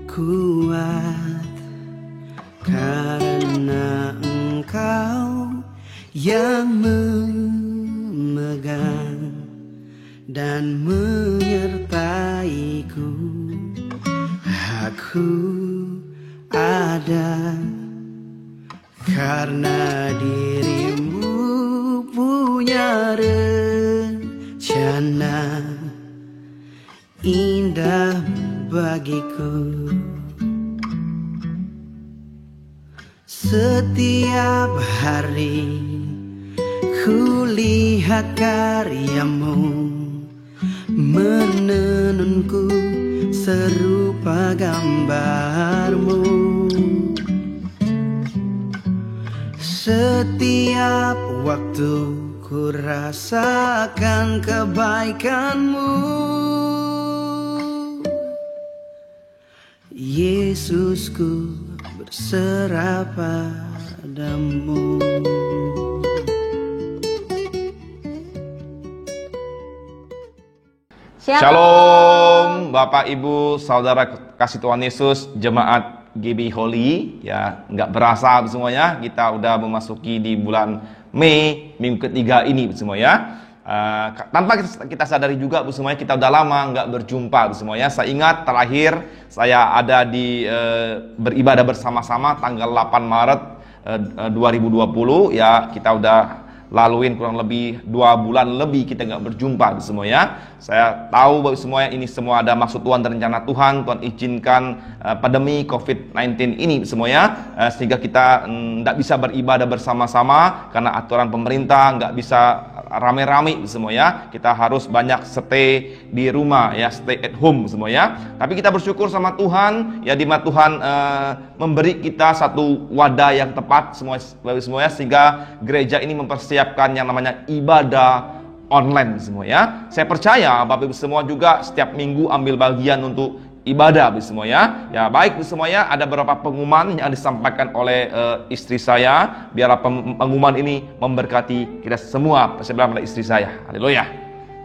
kuat karena Engkau yang memegang dan menyertaiku. Aku ada karena dirimu punya rencana indah bagiku. Setiap hari ku lihat karyamu, menenunku serupa gambarmu. Setiap waktu ku rasakan kebaikanmu. Yesusku berserah padamu. Shalom Bapak Ibu Saudara kasih Tuhan Yesus, jemaat GB Holy. Ya, nggak berasa semuanya kita udah memasuki di bulan Mei, minggu ketiga ini semuanya. Tanpa kita sadari juga semuanya kita udah lama nggak berjumpa semuanya. Saya ingat terakhir saya ada di beribadah bersama-sama tanggal 8 Maret 2020 ya. Kita udah laluin kurang lebih 2 bulan lebih kita nggak berjumpa semuanya. Saya tahu bahwa semuanya ini semua ada maksud Tuhan dan rencana Tuhan. Tuhan izinkan pandemi COVID-19 ini semuanya sehingga kita nggak bisa beribadah bersama-sama karena aturan pemerintah, nggak bisa rame-rame semuanya. Kita harus banyak stay di rumah ya, stay at home semuanya. Tapi kita bersyukur sama Tuhan ya, di mana Tuhan memberi kita satu wadah yang tepat semuanya sehingga gereja ini mempersiapkan yang namanya ibadah online semuanya. Saya percaya Bapak Ibu semua juga setiap minggu ambil bagian untuk ibadah semuanya. Ya baik semuanya, ada beberapa pengumuman yang disampaikan oleh istri saya. Biarlah pengumuman ini memberkati kita semua. Saya bilang pada istri saya, haleluya.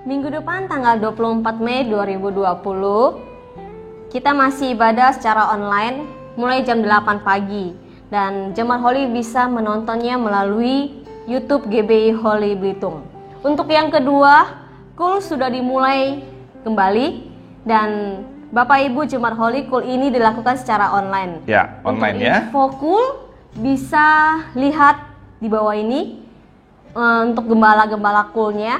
Minggu depan tanggal 24 Mei 2020 kita masih ibadah secara online mulai jam 8 pagi. Dan jemaat Holy bisa menontonnya melalui YouTube GBI Holy Belitung. Untuk yang kedua, KUL sudah dimulai kembali dan Bapak Ibu jemaat Holy, KUL ini dilakukan secara online. Ya, online ya. Info KUL bisa lihat di bawah ini untuk gembala-gembala KUL-nya.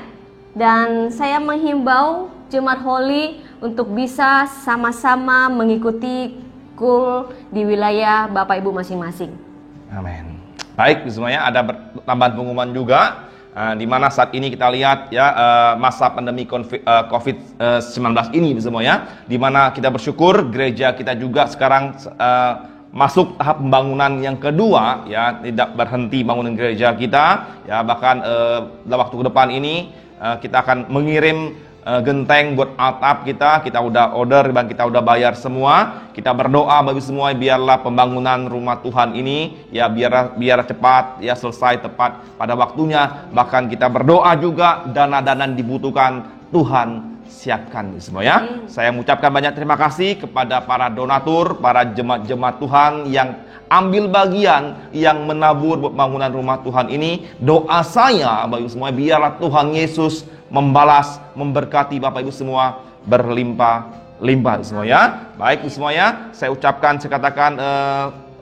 Dan saya menghimbau jemaat Holy untuk bisa sama-sama mengikuti KUL di wilayah Bapak Ibu masing-masing. Amin. Baik semuanya, ada tambahan pengumuman juga. Di mana saat ini kita lihat ya masa pandemi COVID-19 ini semuanya, di mana kita bersyukur gereja kita juga sekarang masuk tahap pembangunan yang kedua ya, tidak berhenti bangunan gereja kita ya, bahkan dalam waktu ke depan ini kita akan mengirim genteng buat atap kita udah order dan kita udah bayar semua. Kita berdoa bagi semua biarlah pembangunan rumah Tuhan ini ya biar cepat ya, selesai tepat pada waktunya. Bahkan kita berdoa juga dana-dana dibutuhkan Tuhan siapkan semua ya. Saya mengucapkan banyak terima kasih kepada para donatur, para jemaat-jemaat Tuhan yang ambil bagian, yang menabur buat bangunan rumah Tuhan ini. Doa saya bagi semua biarlah Tuhan Yesus membalas, memberkati Bapak Ibu semua berlimpah-limpah semuanya. Baik semuanya, saya ucapkan, saya katakan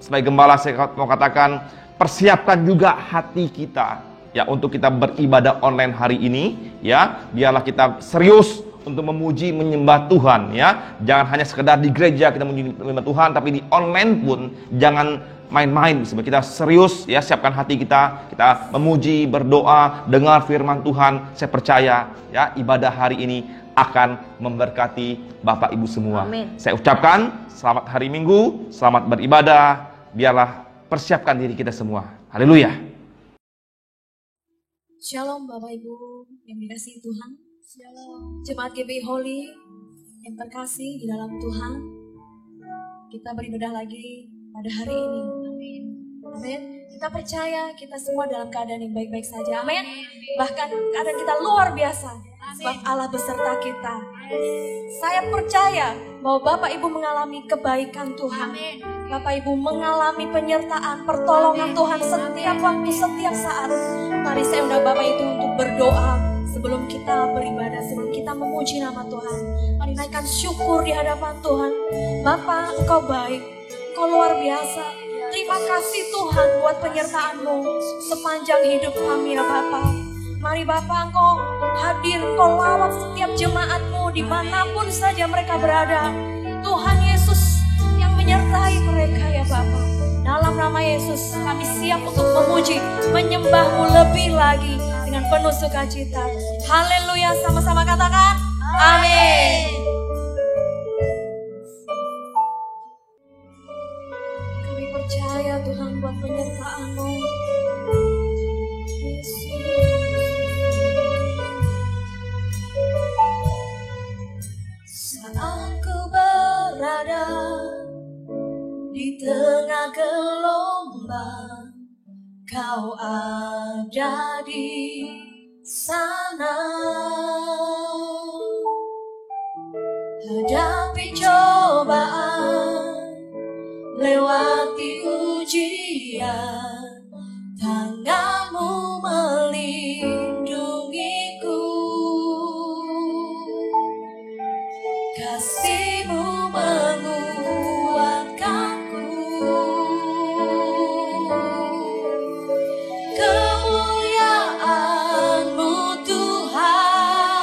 sebagai gembala saya mau katakan, persiapkan juga hati kita ya untuk kita beribadah online hari ini ya. Biarlah kita serius untuk memuji menyembah Tuhan ya. Jangan hanya sekedar di gereja kita memuji menyembah Tuhan, tapi di online pun jangan main-main. Sebab kita serius ya, siapkan hati kita memuji, berdoa, dengar firman Tuhan. Saya percaya ya, ibadah hari ini akan memberkati Bapak Ibu semua. Amin. Saya ucapkan selamat hari Minggu, selamat beribadah. Biarlah persiapkan diri kita semua. Haleluya. Shalom Bapak Ibu yang dikasihi Tuhan. Shalom jemaat GBI Holy yang terkasih di dalam Tuhan. Kita beribadah lagi pada hari ini. Amin. Amin. Kita percaya kita semua dalam keadaan yang baik-baik saja. Amin. Bahkan keadaan kita luar biasa. sebab Allah beserta kita. Saya percaya bahwa Bapak Ibu mengalami kebaikan Tuhan. Bapak Ibu mengalami penyertaan, pertolongan Tuhan setiap waktu, setiap saat. Mari saya undang Bapak itu untuk berdoa sebelum kita beribadah, sebelum kita memuji nama Tuhan. Mari naikkan syukur di hadapan Tuhan. Bapak, Engkau baik, Engkau luar biasa. Terima kasih Tuhan buat penyertaan-Mu sepanjang hidup kami ya Bapak. Mari Bapak, Engkau hadir, Engkau lawat setiap jemaat-Mu dimanapun saja mereka berada. Tuhan Yesus yang menyertai mereka ya Bapak. Dalam nama Yesus kami siap untuk memuji, menyembah-Mu lebih lagi dengan penuh sukacita. Haleluya, sama-sama katakan amin. Kami percaya Tuhan buat penyertaan-Mu. Yesus. Saat ku berada di tengah gelombang, Kau ada di sana. Hadapi cobaan, lewati ujian, tangan-Mu melindungiku. Kasih-Mu menguatkanku. Kemuliaan-Mu Tuhan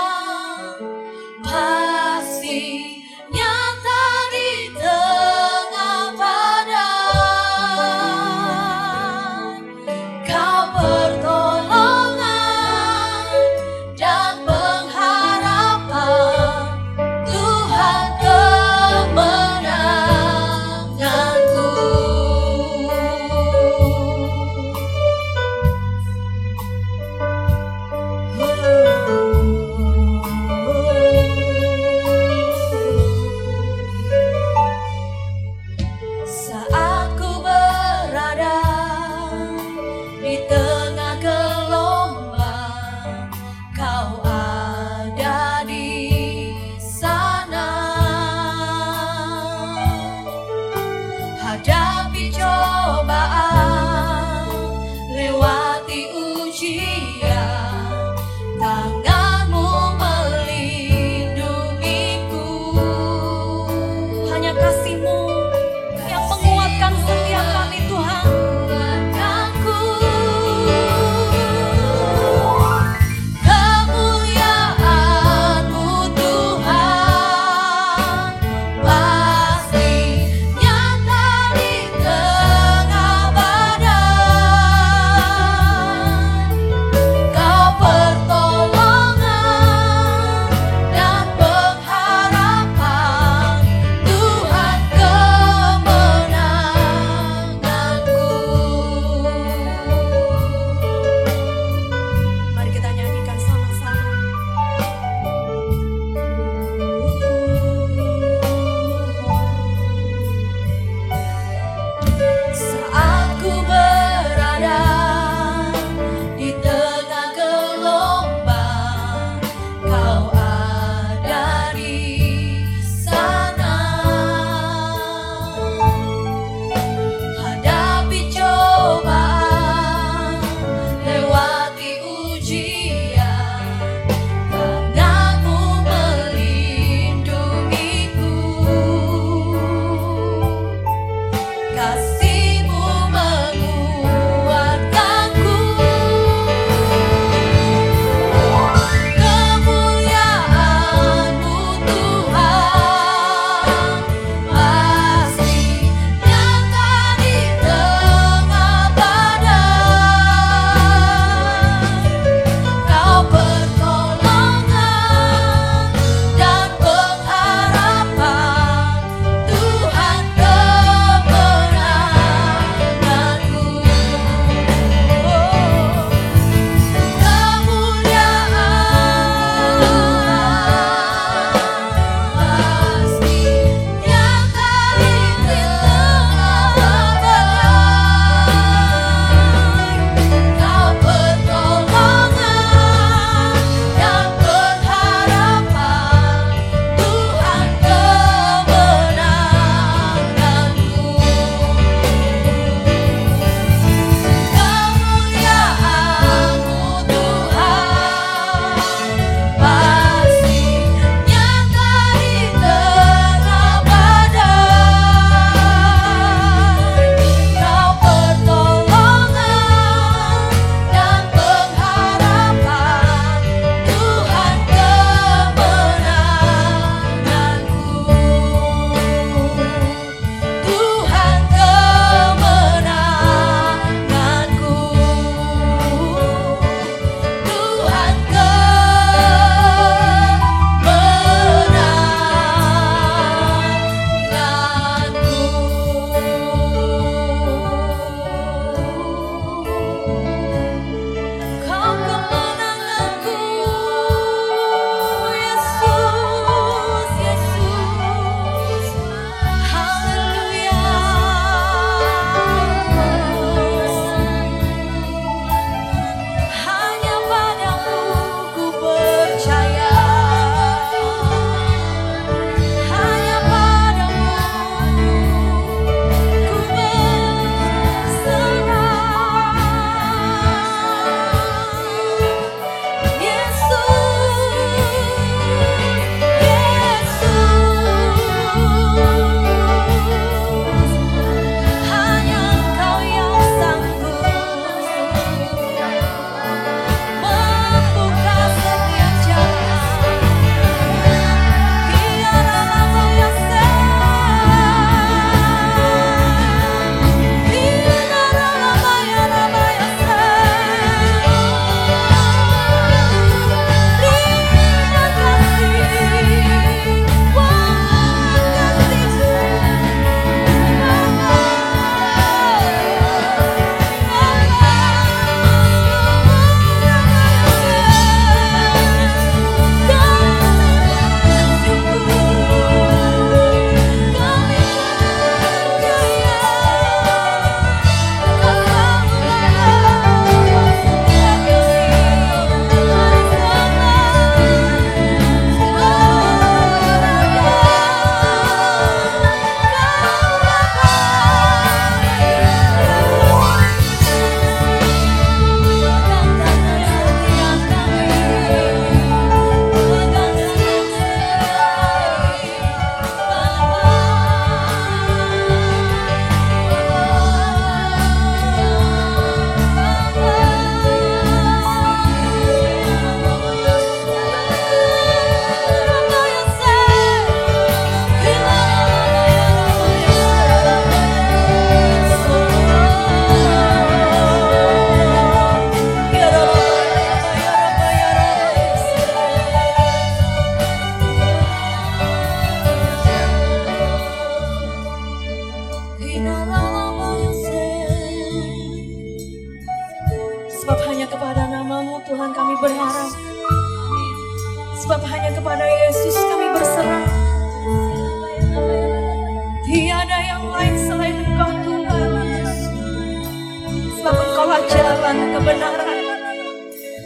Engkaulah jalan kebenaran,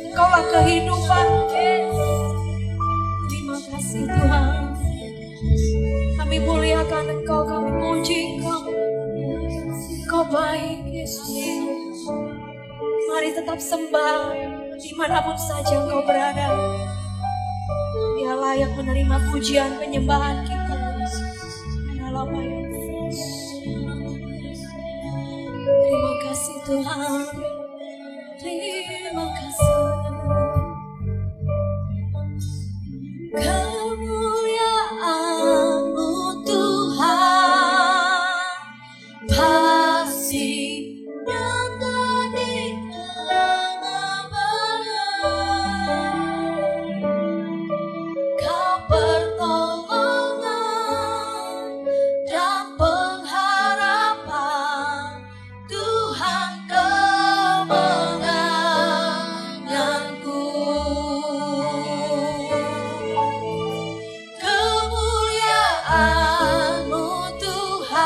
Engkaulah kehidupan. Terima kasih Tuhan. Kami muliakan Engkau, kami puji Engkau. Engkau baik Yesus. Mari tetap sembah dimanapun saja Engkau berada. Dia layak menerima pujian penyembahan kita. Terima kasih Tuhan. Terima kasih. Kemuliaan-Mu Tuhan pasti nyata di tengah badai. Kau pertolongan dan pengharapan, Tuhan kemenanganku. Kemuliaan-Mu Tuhan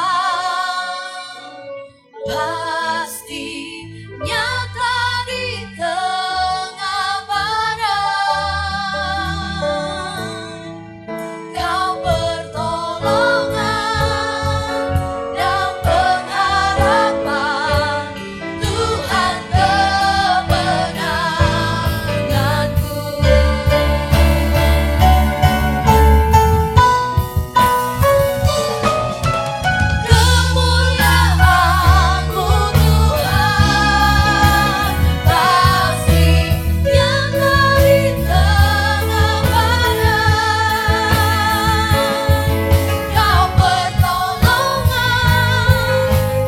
pasti nyata di tengah badai. Kau pertolongan dan pengharapan, Tuhan kemenanganku. Kemuliaan-Mu Tuhan pasti nyata di tengah badai. Kau pertolongan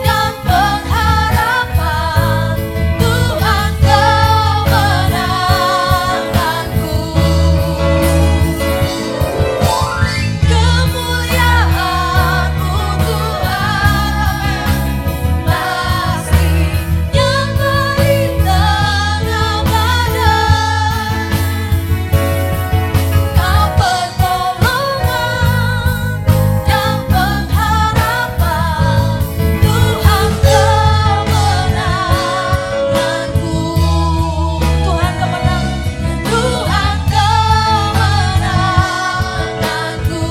dan pengharapan, Tuhan kemenanganku. Kemuliaan-Mu Tuhan pasti nyata di tengah badai. Kau pertolongan dan pengharapan, Tuhan kemenanganku. Tuhan kemenangan, Tuhan kemenanganku.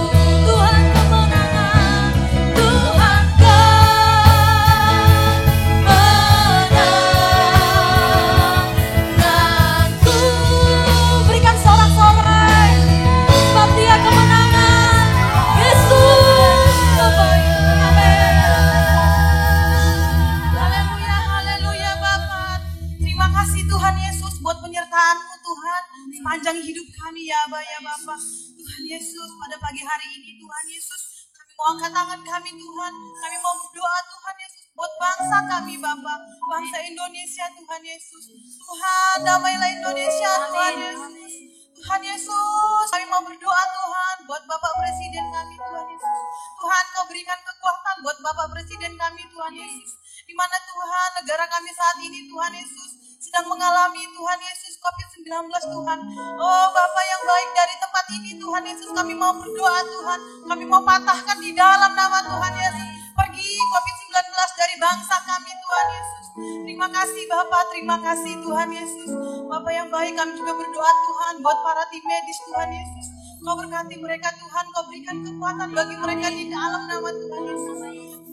Tuhan kemenangan, Tuhan kemenanganku. Berikan sorak-sorai, sebab Dia kemenangan. Yesus terbaik. Amin. Haleluya, haleluya Bapa. Terima kasih Tuhan Yesus buat penyertaan-Mu Tuhan sepanjang hidup kami ya Aba ya Bapa. Tuhan Yesus, pada pagi hari ini Tuhan Yesus, kami mau angkat tangan kami Tuhan. Kami mau berdoa Tuhan Yesus buat bangsa kami Bapa, bangsa Indonesia Tuhan Yesus. Tuhan, damailah Indonesia Tuhan Yesus. Tuhan Yesus, kami mau berdoa Tuhan buat Bapak Presiden kami Tuhan Yesus. Tuhan, Kau berikan kekuatan buat Bapak Presiden kami Tuhan Yesus. Di mana Tuhan, negara kami saat ini Tuhan Yesus sedang mengalami Tuhan Yesus COVID-19 Tuhan. Oh Bapa yang baik, dari tempat ini Tuhan Yesus kami mau berdoa Tuhan. Kami mau patahkan di dalam nama Tuhan Yesus. Pergi COVID-19 dari bangsa kami Tuhan Yesus. Terima kasih Bapak, terima kasih Tuhan Yesus. Bapak yang baik, kami juga berdoa Tuhan buat para tim medis Tuhan Yesus. Kau berkati mereka Tuhan, Kau berikan kekuatan bagi mereka di dalam nama Tuhan Yesus.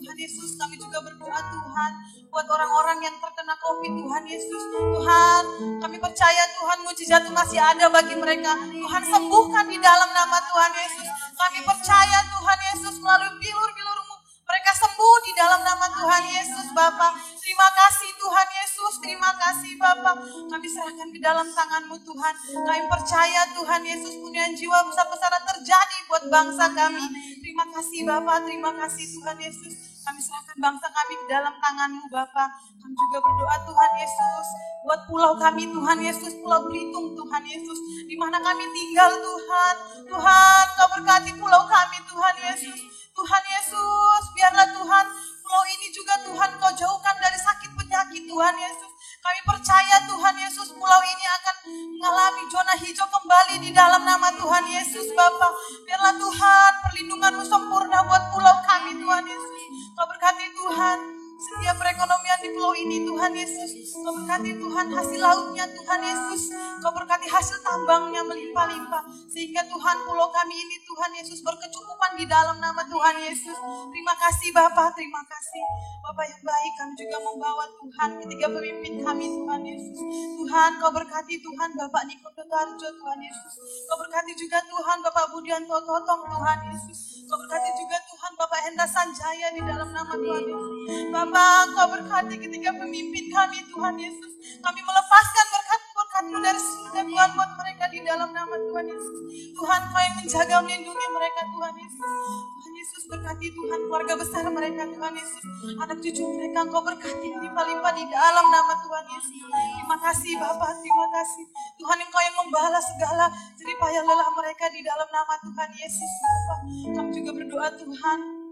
Tuhan Yesus, kami juga berdoa Tuhan buat orang-orang yang terkena COVID Tuhan Yesus. Tuhan, kami percaya Tuhan mujizat itu masih ada bagi mereka. Tuhan, sembuhkan di dalam nama Tuhan Yesus. Kami percaya Tuhan Yesus melalui bilur-bilur-Mu mereka sembuh di dalam nama Tuhan Yesus Bapa. Terima kasih Tuhan Yesus, terima kasih Bapa. Kami serahkan ke dalam tangan-Mu Tuhan. Kami percaya Tuhan Yesus, punya jiwa besar-besaran terjadi buat bangsa kami. Terima kasih Bapa, terima kasih Tuhan Yesus. Kami serahkan bangsa kami ke dalam tangan-Mu Bapa. Kami juga berdoa Tuhan Yesus buat pulau kami Tuhan Yesus, Pulau Belitung Tuhan Yesus, di mana kami tinggal Tuhan. Tuhan, Kau berkati pulau kami Tuhan Yesus. Tuhan Yesus, biarlah Tuhan pulau ini juga Tuhan Kau jauhkan dari sakit penyakit Tuhan Yesus. Kami percaya Tuhan Yesus, pulau ini akan mengalami zona hijau kembali di dalam nama Tuhan Yesus Bapa. Biarlah Tuhan perlindungan-Mu sempurna buat pulau kami Tuhan Yesus. Kau berkati Tuhan setiap perekonomian berkati pulau ini Tuhan Yesus. Kau berkati Tuhan hasil lautnya Tuhan Yesus. Kau berkati hasil tambangnya melimpah-limpah. Sehingga Tuhan pulau kami ini Tuhan Yesus berkecukupan di dalam nama Tuhan Yesus. Terima kasih Bapa, terima kasih. Bapak yang baik, kami juga membawa Tuhan ketiga pemimpin kami Tuhan Yesus. Tuhan kau berkati Tuhan Bapak Niko Tarjo Tuhan Yesus. Kau berkati juga Tuhan Bapak Budianto Totong Tuhan Yesus. Kau berkati juga Tuhan Bapak Enda Sanjaya di dalam nama Tuhan Yesus. Bapak kau berkati ketiga pemimpin kami Tuhan Yesus. Kami melepaskan berkat-berkat-Mu dari surga Tuhan buat mereka di dalam nama Tuhan Yesus. Tuhan kau yang menjaga melindungi mereka Tuhan Yesus. Tuhan Yesus berkati Tuhan keluarga besar mereka Tuhan Yesus. Anak cucu mereka kau berkati limpah-limpah di dalam nama Tuhan Yesus. Terima kasih Bapak, terima kasih. Tuhan engkau yang membalas segala jerih payah lelah mereka di dalam nama Tuhan Yesus. Bapak, kami juga berdoa Tuhan.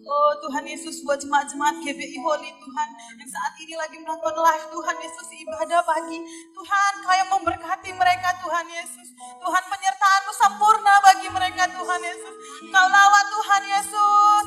Oh Tuhan Yesus buat jemaat-jemaat GBI Holy Tuhan yang saat ini lagi menonton live Tuhan Yesus ibadah pagi. Tuhan kau yang memberkati mereka Tuhan Yesus. Tuhan penyertaan-Mu sempurna bagi mereka Tuhan Yesus. Kau lawat Tuhan Yesus.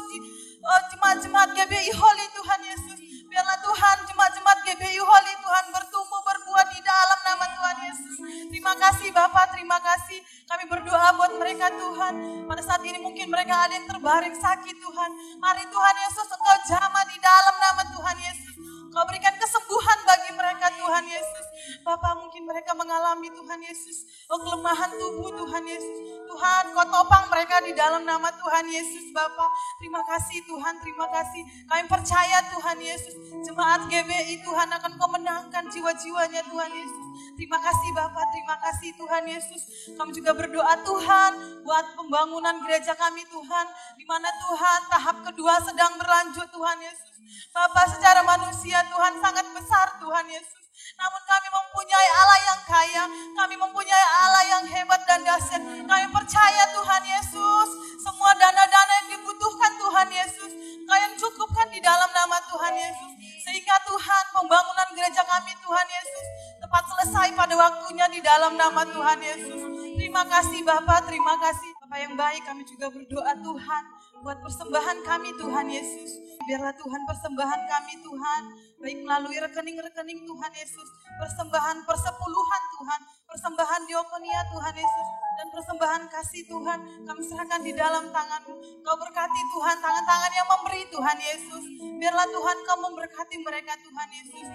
Oh jemaat-jemaat GBI Holy Tuhan Yesus. Biarlah Tuhan jemaat-jemaat GBI Holy Tuhan bertumbuh berbuah di dalam nama Tuhan Yesus. Terima kasih Bapak, terima kasih. Kami berdoa buat mereka Tuhan. Pada saat ini mungkin mereka ada yang terbaring sakit Tuhan. Mari Tuhan Yesus Engkau jamah di dalam nama Tuhan Yesus. Kau berikan kesembuhan bagi mereka Tuhan Yesus. Bapak mungkin mereka mengalami Tuhan Yesus. Oh kelemahan tubuh Tuhan Yesus. Tuhan kau topang mereka di dalam nama Tuhan Yesus Bapak. Terima kasih Tuhan, terima kasih. Kami percaya Tuhan Yesus. Jemaat GBI Tuhan akan kau menangkan jiwa-jiwanya Tuhan Yesus. Terima kasih Bapak, terima kasih Tuhan Yesus. Kami juga berdoa Tuhan buat pembangunan gereja kami Tuhan. Di mana Tuhan tahap kedua sedang berlanjut Tuhan Yesus. Bapak secara manusia Tuhan sangat besar Tuhan Yesus. Namun kami mempunyai Allah yang kaya. Kami mempunyai Allah yang hebat dan dahsyat. Kami percaya Tuhan Yesus. Semua dana-dana yang dibutuhkan Tuhan Yesus. Kau yang cukupkan di dalam nama Tuhan Yesus. Sehingga Tuhan pembangunan gereja kami Tuhan Yesus tepat selesai pada waktunya di dalam nama Tuhan Yesus. Terima kasih Bapak, terima kasih. Bapak yang baik kami juga berdoa Tuhan buat persembahan kami Tuhan Yesus. Biarlah Tuhan persembahan kami Tuhan, baik melalui rekening-rekening Tuhan Yesus, persembahan persepuluhan Tuhan, persembahan diakonia Tuhan Yesus, dan persembahan kasih Tuhan, kami serahkan di dalam tangan-Mu. Kau berkati Tuhan, tangan-tangan yang memberi Tuhan Yesus. Biarlah Tuhan Kau memberkati mereka Tuhan Yesus.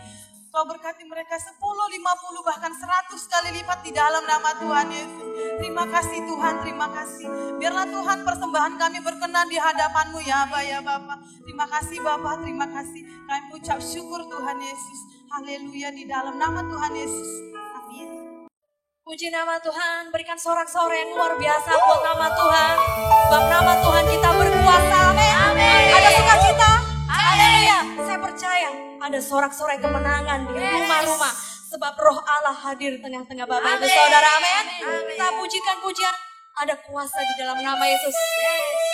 Kau berkati mereka 10, 50, bahkan 100 kali lipat di dalam nama Tuhan Yesus. Terima kasih Tuhan, terima kasih. Biarlah Tuhan persembahan kami berkenan di hadapan-Mu ya Aba ya Bapa. Terima kasih Bapa, terima kasih. Kami ucap syukur Tuhan Yesus. Haleluya di dalam nama Tuhan Yesus. Amin. Puji nama Tuhan, berikan sorak-sorai yang luar biasa buat nama Tuhan. Sebab nama Tuhan kita berkuasa, amin. Ada sukacita, haleluya. Saya percaya ada sorak-sorai kemenangan di rumah-rumah. Sebab roh Allah hadir di tengah-tengah Bapak Ibu Saudara, amin. Kita pujikan pujian, ada kuasa di dalam nama Yesus. Amin.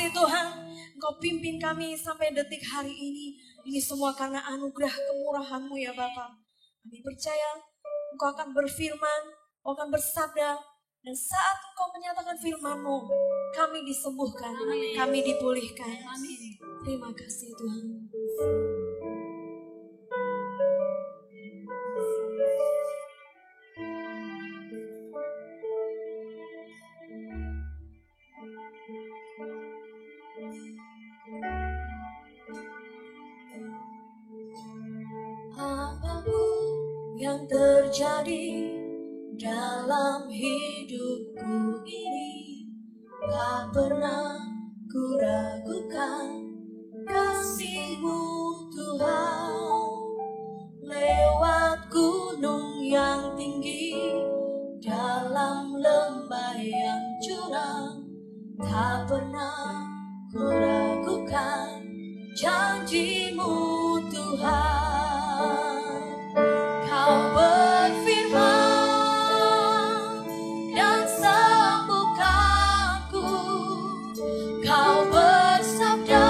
kasih Tuhan, Engkau pimpin kami sampai detik hari ini. Ini semua karena anugerah kemurahan-Mu ya Bapa. Kami percaya Engkau akan berfirman, Engkau akan bersabda, dan saat Engkau menyatakan firman-Mu, kami disembuhkan, kami dipulihkan. Terima kasih Tuhan. Apapun yang terjadi dalam hidupku ini, tak pernah ku ragukan kasih-Mu Tuhan. Lewat gunung yang tinggi, dalam lembah yang curam, tak pernah ku ragukan janji-Mu Tuhan. Kau berfirman dan sembuhkanku, Kau bersabda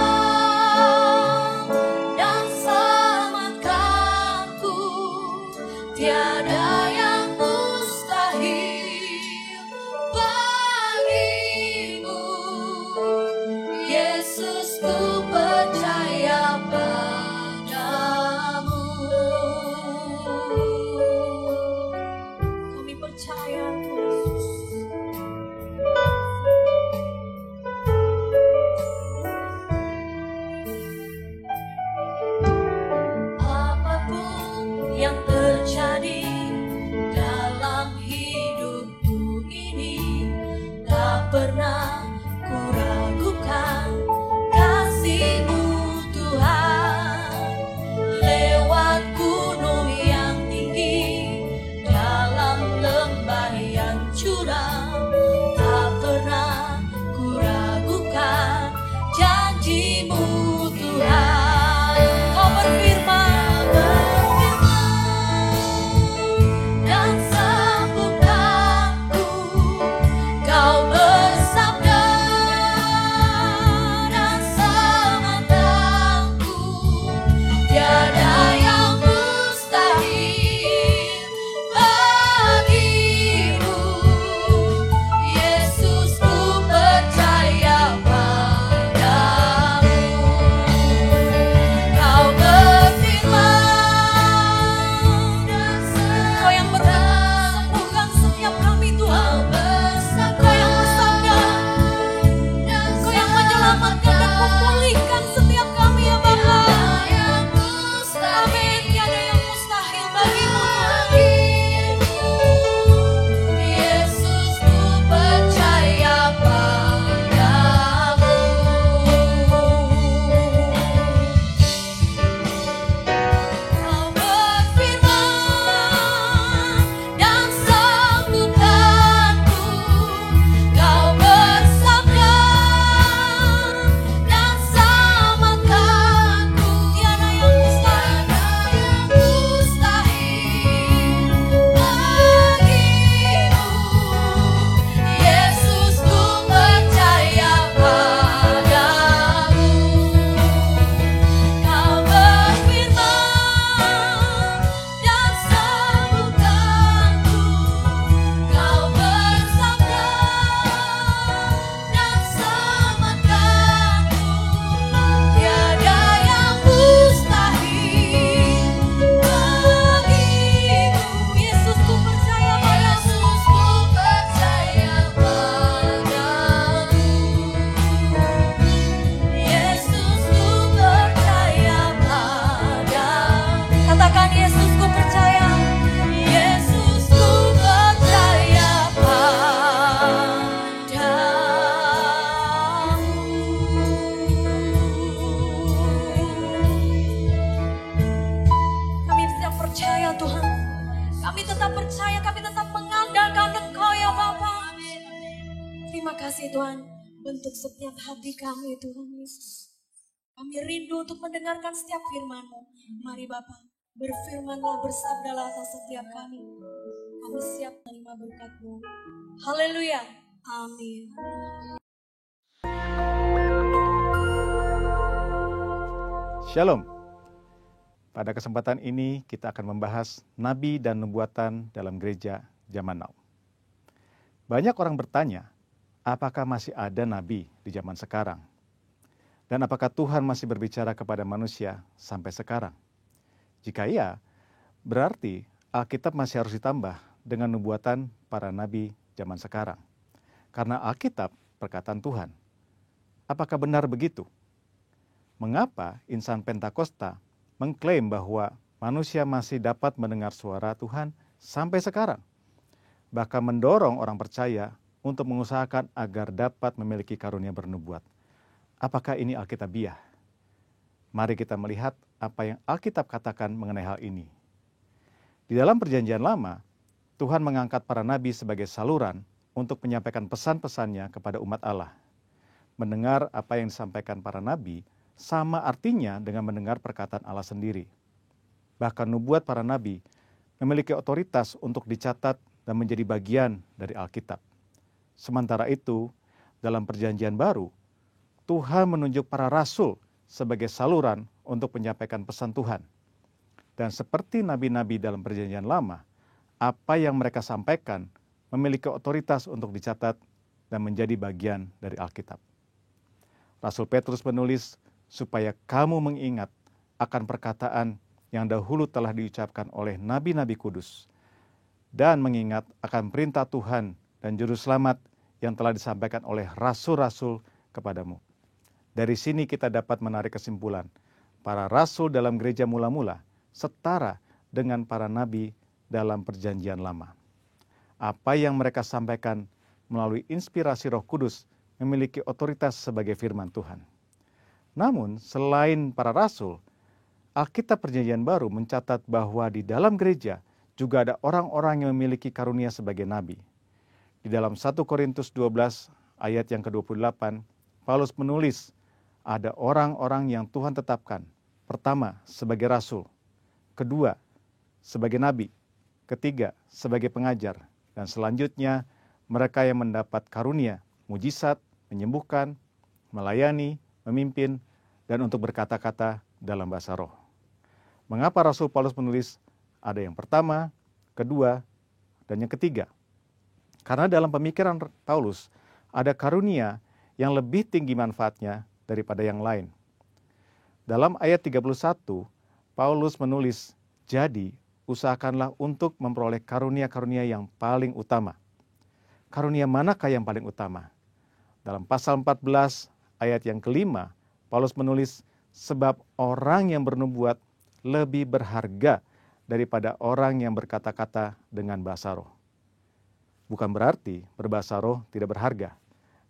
dan selamatkanku. Tiada yang mustahil bagimu, Yesus, ku percaya padamu. Kami percaya Yesus. Apapun yang terjadi dalam hidupku ini, tak pernah ku ragukan kasih-Mu Tuhan. Lewat gunung yang tinggi, dalam lembah yang curam, tak pernah ku ragukan janji-Mu Tuhan. Kau berfirman dan sembuhkanku, Kau bersabda dan selamatkanku. Tiada yang mustahil bagimu, Yesus, ku percaya padamu. Kau berfirman dan Kau yang sembuhkan setiap kami Tuhan. Kau yang bersabda, Kau yang menyelamatkan dan memulihkan setiap kami ya Bapa. Amin. Tiada yang mustahil bagimu Tuhan. Yesus, ku percaya padamu. Kau berfirman dan sembuhkanku, Kau bersabda dan selamatkanku. Tiada yang mustahil bagimu, Yesus, ku percaya padamu. Kau berfirman dan sembuhkanku, Kau bersabda dan selamatkanku. Tiada yang mustahil bagimu, Yesus, ku percaya padamu. Yesus, ku percaya padamu. Katakan, Yesus, ku percaya. Yesus, ku percaya padamu. Kami tetap percaya Tuhan. Kami tetap percaya, kami tetap mengandalkan Engkau ya Bapa. Terima kasih Tuhan. Bentuk setiap hati kami Tuhan Yesus. Kami rindu untuk mendengarkan setiap firman-Mu. Mari Bapa, berfirmanlah, bersabdalah atas setiap kami. Kami siap menerima berkat-Mu. Haleluya. Amin. Shalom. Pada kesempatan ini kita akan membahas nabi dan nubuatan dalam gereja zaman now. Banyak orang bertanya, apakah masih ada nabi di zaman sekarang? Dan apakah Tuhan masih berbicara kepada manusia sampai sekarang? Jika iya, berarti Alkitab masih harus ditambah dengan nubuatan para nabi zaman sekarang. Karena Alkitab perkataan Tuhan. Apakah benar begitu? Mengapa insan Pentakosta mengklaim bahwa manusia masih dapat mendengar suara Tuhan sampai sekarang? Bahkan mendorong orang percaya untuk mengusahakan agar dapat memiliki karunia bernubuat. Apakah ini Alkitabiah? Mari kita melihat apa yang Alkitab katakan mengenai hal ini. Di dalam Perjanjian Lama, Tuhan mengangkat para nabi sebagai saluran untuk menyampaikan pesan-pesannya kepada umat Allah. Mendengar apa yang disampaikan para nabi sama artinya dengan mendengar perkataan Allah sendiri. Bahkan nubuat para nabi memiliki otoritas untuk dicatat dan menjadi bagian dari Alkitab. Sementara itu, dalam Perjanjian Baru, Tuhan menunjuk para rasul sebagai saluran untuk menyampaikan pesan Tuhan. Dan seperti nabi-nabi dalam Perjanjian Lama, apa yang mereka sampaikan memiliki otoritas untuk dicatat dan menjadi bagian dari Alkitab. Rasul Petrus menulis, supaya kamu mengingat akan perkataan yang dahulu telah diucapkan oleh nabi-nabi kudus, dan mengingat akan perintah Tuhan dan juru selamat yang telah disampaikan oleh rasul-rasul kepadamu. Dari sini kita dapat menarik kesimpulan, para rasul dalam gereja mula-mula setara dengan para nabi dalam Perjanjian Lama. Apa yang mereka sampaikan melalui inspirasi Roh Kudus memiliki otoritas sebagai firman Tuhan. Namun, selain para rasul, Alkitab Perjanjian Baru mencatat bahwa di dalam gereja juga ada orang-orang yang memiliki karunia sebagai nabi. Di dalam 1 Korintus 12 ayat yang ke-28, Paulus menulis, ada orang-orang yang Tuhan tetapkan. Pertama, sebagai rasul. Kedua, sebagai nabi. Ketiga, sebagai pengajar. Dan selanjutnya, mereka yang mendapat karunia, mujizat, menyembuhkan, melayani, memimpin, dan untuk berkata-kata dalam bahasa roh. Mengapa Rasul Paulus menulis ada yang pertama, kedua, dan yang ketiga? Karena dalam pemikiran Paulus ada karunia yang lebih tinggi manfaatnya daripada yang lain. Dalam ayat 31, Paulus menulis, jadi usahakanlah untuk memperoleh karunia-karunia yang paling utama. Karunia manakah yang paling utama? Dalam pasal 14 ayat yang kelima, Paulus menulis, sebab orang yang bernubuat lebih berharga daripada orang yang berkata-kata dengan bahasa roh. Bukan berarti berbahasa roh tidak berharga.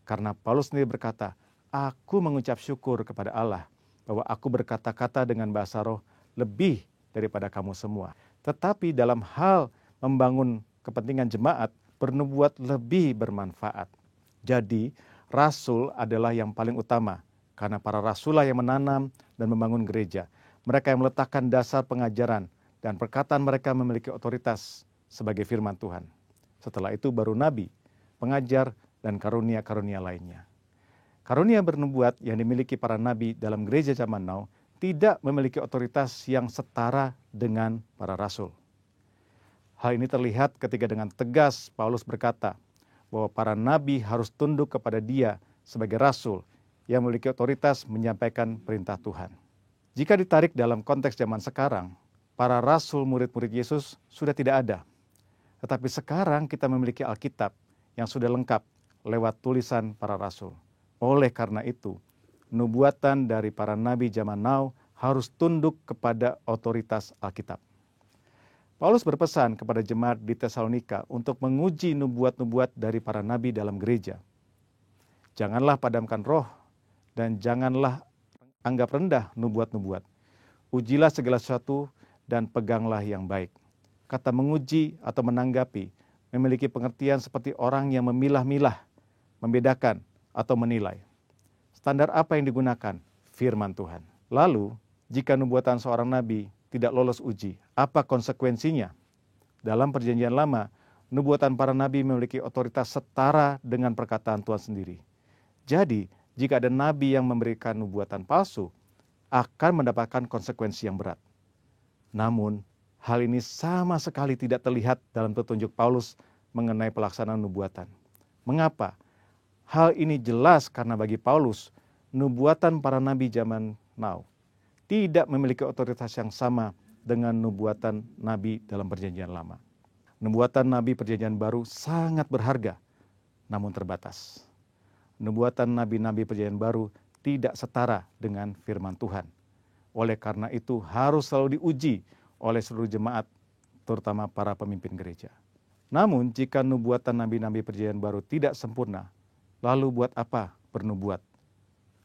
Karena Paulus sendiri berkata, aku mengucap syukur kepada Allah bahwa aku berkata-kata dengan bahasa roh lebih daripada kamu semua. Tetapi dalam hal membangun kepentingan jemaat, bernubuat lebih bermanfaat. Jadi, rasul adalah yang paling utama. Karena para rasul yang menanam dan membangun gereja. Mereka yang meletakkan dasar pengajaran dan perkataan mereka memiliki otoritas sebagai firman Tuhan. Setelah itu baru nabi, pengajar, dan karunia-karunia lainnya. Karunia bernubuat yang dimiliki para nabi dalam gereja zaman now tidak memiliki otoritas yang setara dengan para rasul. Hal ini terlihat ketika dengan tegas Paulus berkata bahwa para nabi harus tunduk kepada dia sebagai rasul yang memiliki otoritas menyampaikan perintah Tuhan. Jika ditarik dalam konteks zaman sekarang, para rasul murid-murid Yesus sudah tidak ada. Tetapi sekarang kita memiliki Alkitab yang sudah lengkap lewat tulisan para rasul. Oleh karena itu, nubuatan dari para nabi zaman now harus tunduk kepada otoritas Alkitab. Paulus berpesan kepada jemaat di Tesalonika untuk menguji nubuat-nubuat dari para nabi dalam gereja. Janganlah padamkan roh, dan janganlah anggap rendah nubuat-nubuat. Ujilah segala sesuatu dan peganglah yang baik. Kata menguji atau menanggapi memiliki pengertian seperti orang yang memilah-milah, membedakan atau menilai. Standar apa yang digunakan? Firman Tuhan. Lalu, jika nubuatan seorang nabi tidak lolos uji, apa konsekuensinya? Dalam Perjanjian Lama, nubuatan para nabi memiliki otoritas setara dengan perkataan Tuhan sendiri. Jadi, jika ada nabi yang memberikan nubuatan palsu, akan mendapatkan konsekuensi yang berat. Namun, hal ini sama sekali tidak terlihat dalam petunjuk Paulus mengenai pelaksanaan nubuatan. Mengapa? Hal ini jelas karena bagi Paulus, nubuatan para nabi zaman now tidak memiliki otoritas yang sama dengan nubuatan nabi dalam perjanjian lama. Nubuatan nabi perjanjian baru sangat berharga, namun terbatas. Nubuatan nabi-nabi perjanjian baru tidak setara dengan firman Tuhan. Oleh karena itu harus selalu diuji oleh seluruh jemaat, terutama para pemimpin gereja. Namun jika nubuatan nabi-nabi perjanjian baru tidak sempurna, lalu buat apa bernubuat?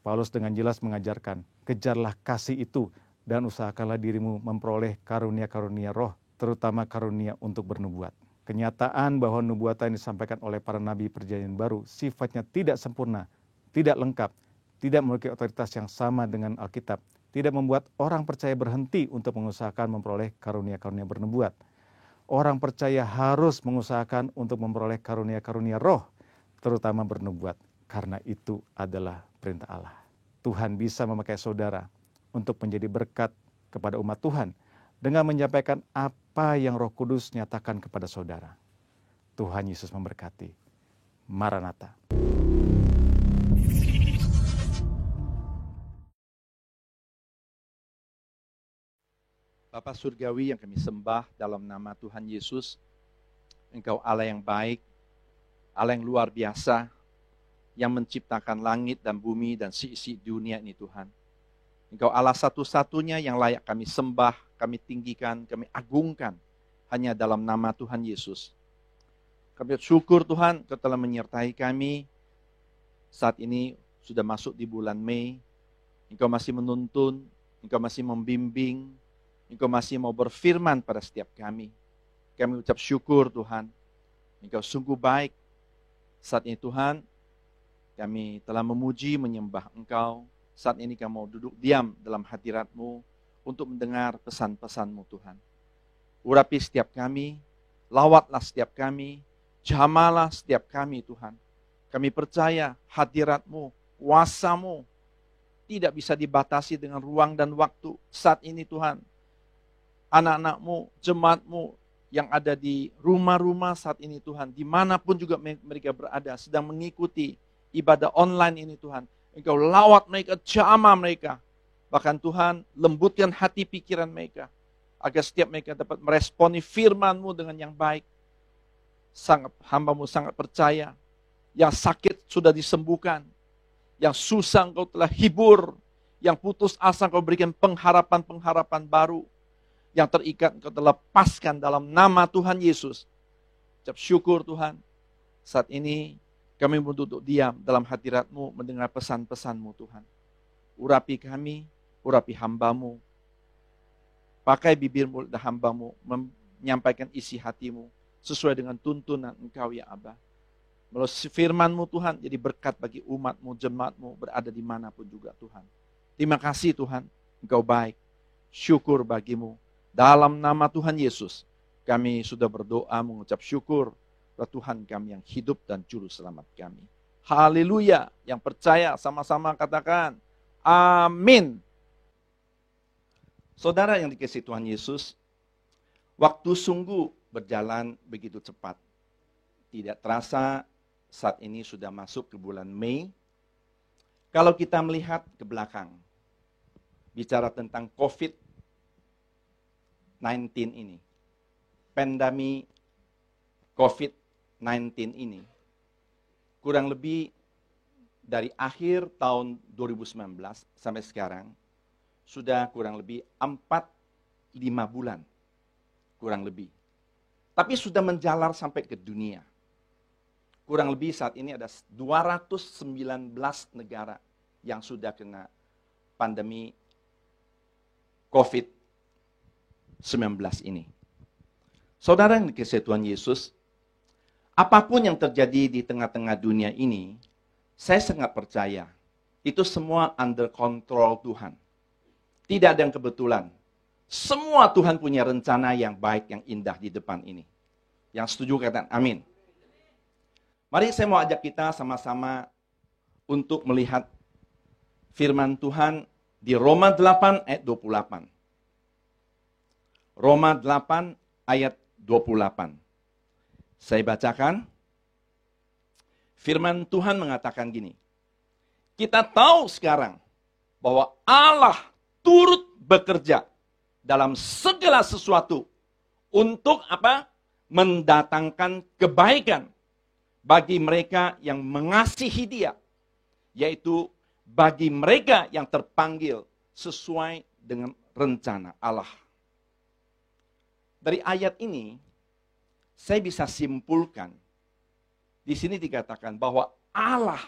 Paulus dengan jelas mengajarkan, kejarlah kasih itu dan usahakanlah dirimu memperoleh karunia-karunia roh, terutama karunia untuk bernubuat. Kenyataan bahwa nubuatan yang disampaikan oleh para nabi perjanjian baru sifatnya tidak sempurna, tidak lengkap, tidak memiliki otoritas yang sama dengan Alkitab, tidak membuat orang percaya berhenti untuk mengusahakan memperoleh karunia-karunia bernubuat. Orang percaya harus mengusahakan untuk memperoleh karunia-karunia roh, terutama bernubuat, karena itu adalah perintah Allah. Tuhan bisa memakai saudara untuk menjadi berkat kepada umat Tuhan dengan menyampaikan apa yang Roh Kudus nyatakan kepada saudara. Tuhan Yesus memberkati. Maranatha. Bapa Surgawi yang kami sembah dalam nama Tuhan Yesus, Engkau Allah yang baik, Allah yang luar biasa, yang menciptakan langit dan bumi dan isi dunia ini Tuhan. Engkau Allah satu-satunya yang layak kami sembah, kami tinggikan, kami agungkan, hanya dalam nama Tuhan Yesus. Kami bersyukur Tuhan, Engkau telah menyertai kami, saat ini sudah masuk di bulan Mei, Engkau masih menuntun, Engkau masih membimbing, Engkau masih mau berfirman pada setiap kami. Kami ucap syukur Tuhan, Engkau sungguh baik. Saat ini Tuhan, kami telah memuji, menyembah Engkau. Saat ini kami mau duduk diam dalam hadirat-Mu untuk mendengar pesan-pesan-Mu Tuhan. Urapi setiap kami, lawatlah setiap kami, jamalah setiap kami Tuhan. Kami percaya hadirat-Mu, kuasa-Mu tidak bisa dibatasi dengan ruang dan waktu. Saat ini Tuhan, anak-anak-Mu, jemaat-Mu yang ada di rumah-rumah saat ini Tuhan, dimanapun juga mereka berada, sedang mengikuti ibadah online ini Tuhan. Engkau lawat mereka, jamah mereka. Bahkan Tuhan, lembutkan hati pikiran mereka, agar setiap mereka dapat meresponi firman-Mu dengan yang baik. Hamba-Mu sangat percaya, yang sakit sudah disembuhkan, yang susah Engkau telah hibur, yang putus asa Engkau berikan pengharapan-pengharapan baru, yang terikat Engkau telah lepaskan dalam nama Tuhan Yesus. Ucap syukur Tuhan, saat ini kami duduk diam dalam hadirat-Mu mendengar pesan-pesan-Mu Tuhan. Urapi kami, urapi hamba-Mu. Pakai bibir mulut hamba-Mu menyampaikan isi hati-Mu sesuai dengan tuntunan Engkau ya Abba. Melalui firman-Mu Tuhan jadi berkat bagi umat-Mu, jemaat-Mu berada dimanapun juga Tuhan. Terima kasih Tuhan, Engkau baik. Syukur bagi-Mu. Dalam nama Tuhan Yesus, kami sudah berdoa mengucap syukur kepada Tuhan kami yang hidup dan juru selamat kami. Haleluya, yang percaya sama-sama katakan, amin. Saudara yang dikasihi Tuhan Yesus, waktu sungguh berjalan begitu cepat. Tidak terasa saat ini sudah masuk ke bulan Mei. Kalau kita melihat ke belakang, bicara tentang COVID-19 ini, pandemi COVID-19 ini, kurang lebih dari akhir tahun 2019 sampai sekarang, sudah kurang lebih 4-5 bulan, kurang lebih. Tapi sudah menjalar sampai ke dunia. Kurang lebih saat ini ada 219 negara yang sudah kena pandemi COVID-19 ini. Saudara yang dikasihi Tuhan Yesus, apapun yang terjadi di tengah-tengah dunia ini, saya sangat percaya, itu semua under control Tuhan. Tidak ada yang kebetulan. Semua Tuhan punya rencana yang baik, yang indah di depan ini. Yang setuju katakan amin. Mari saya mau ajak kita sama-sama untuk melihat firman Tuhan Di Roma 8 ayat 28. Roma 8 ayat 28. Saya bacakan. Firman Tuhan mengatakan gini. Kita tahu sekarang bahwa Allah turut bekerja dalam segala sesuatu untuk apa? Mendatangkan kebaikan bagi mereka yang mengasihi Dia, yaitu bagi mereka yang terpanggil sesuai dengan rencana Allah. Dari ayat ini, saya bisa simpulkan, di sini dikatakan bahwa Allah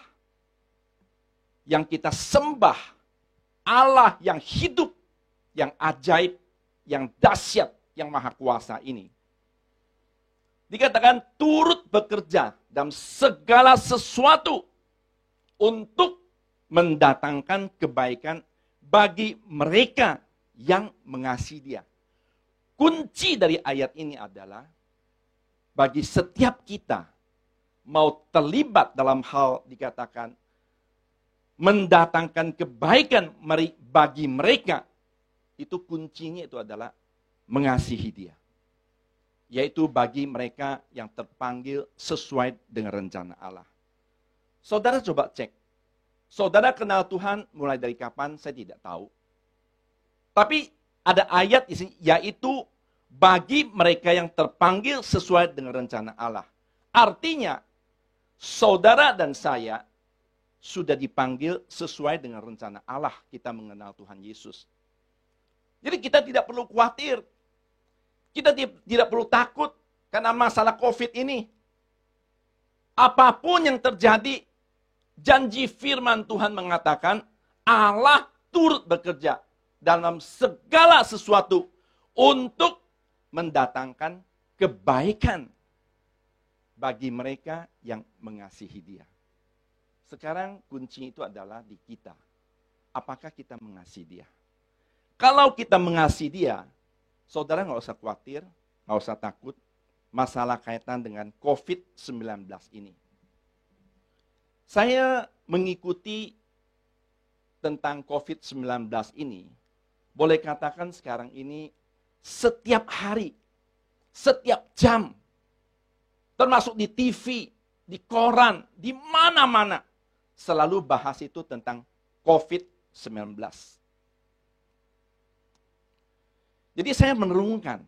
yang kita sembah, Allah yang hidup, yang ajaib, yang dahsyat, yang maha kuasa ini, dikatakan turut bekerja dalam segala sesuatu untuk mendatangkan kebaikan bagi mereka yang mengasihi Dia. Kunci dari ayat ini adalah bagi setiap kita mau terlibat dalam hal dikatakan mendatangkan kebaikan bagi mereka, itu kuncinya itu adalah mengasihi Dia. Yaitu bagi mereka yang terpanggil sesuai dengan rencana Allah. Saudara coba cek. Saudara kenal Tuhan mulai dari kapan? Saya tidak tahu. Tapi ada ayat di sini, yaitu bagi mereka yang terpanggil sesuai dengan rencana Allah. Artinya, saudara dan saya sudah dipanggil sesuai dengan rencana Allah. Kita mengenal Tuhan Yesus. Jadi kita tidak perlu khawatir. Kita tidak perlu takut karena masalah COVID ini. Apapun yang terjadi, janji firman Tuhan mengatakan Allah turut bekerja dalam segala sesuatu untuk mendatangkan kebaikan bagi mereka yang mengasihi Dia. Sekarang kunci itu adalah di kita. Apakah kita mengasihi Dia? Kalau kita mengasihi Dia, saudara nggak usah khawatir, nggak usah takut masalah kaitan dengan COVID-19 ini. Saya mengikuti tentang COVID-19 ini, boleh katakan sekarang ini setiap hari, setiap jam, termasuk di TV, di koran, di mana-mana, selalu bahas itu tentang COVID-19. Jadi saya merenungkan,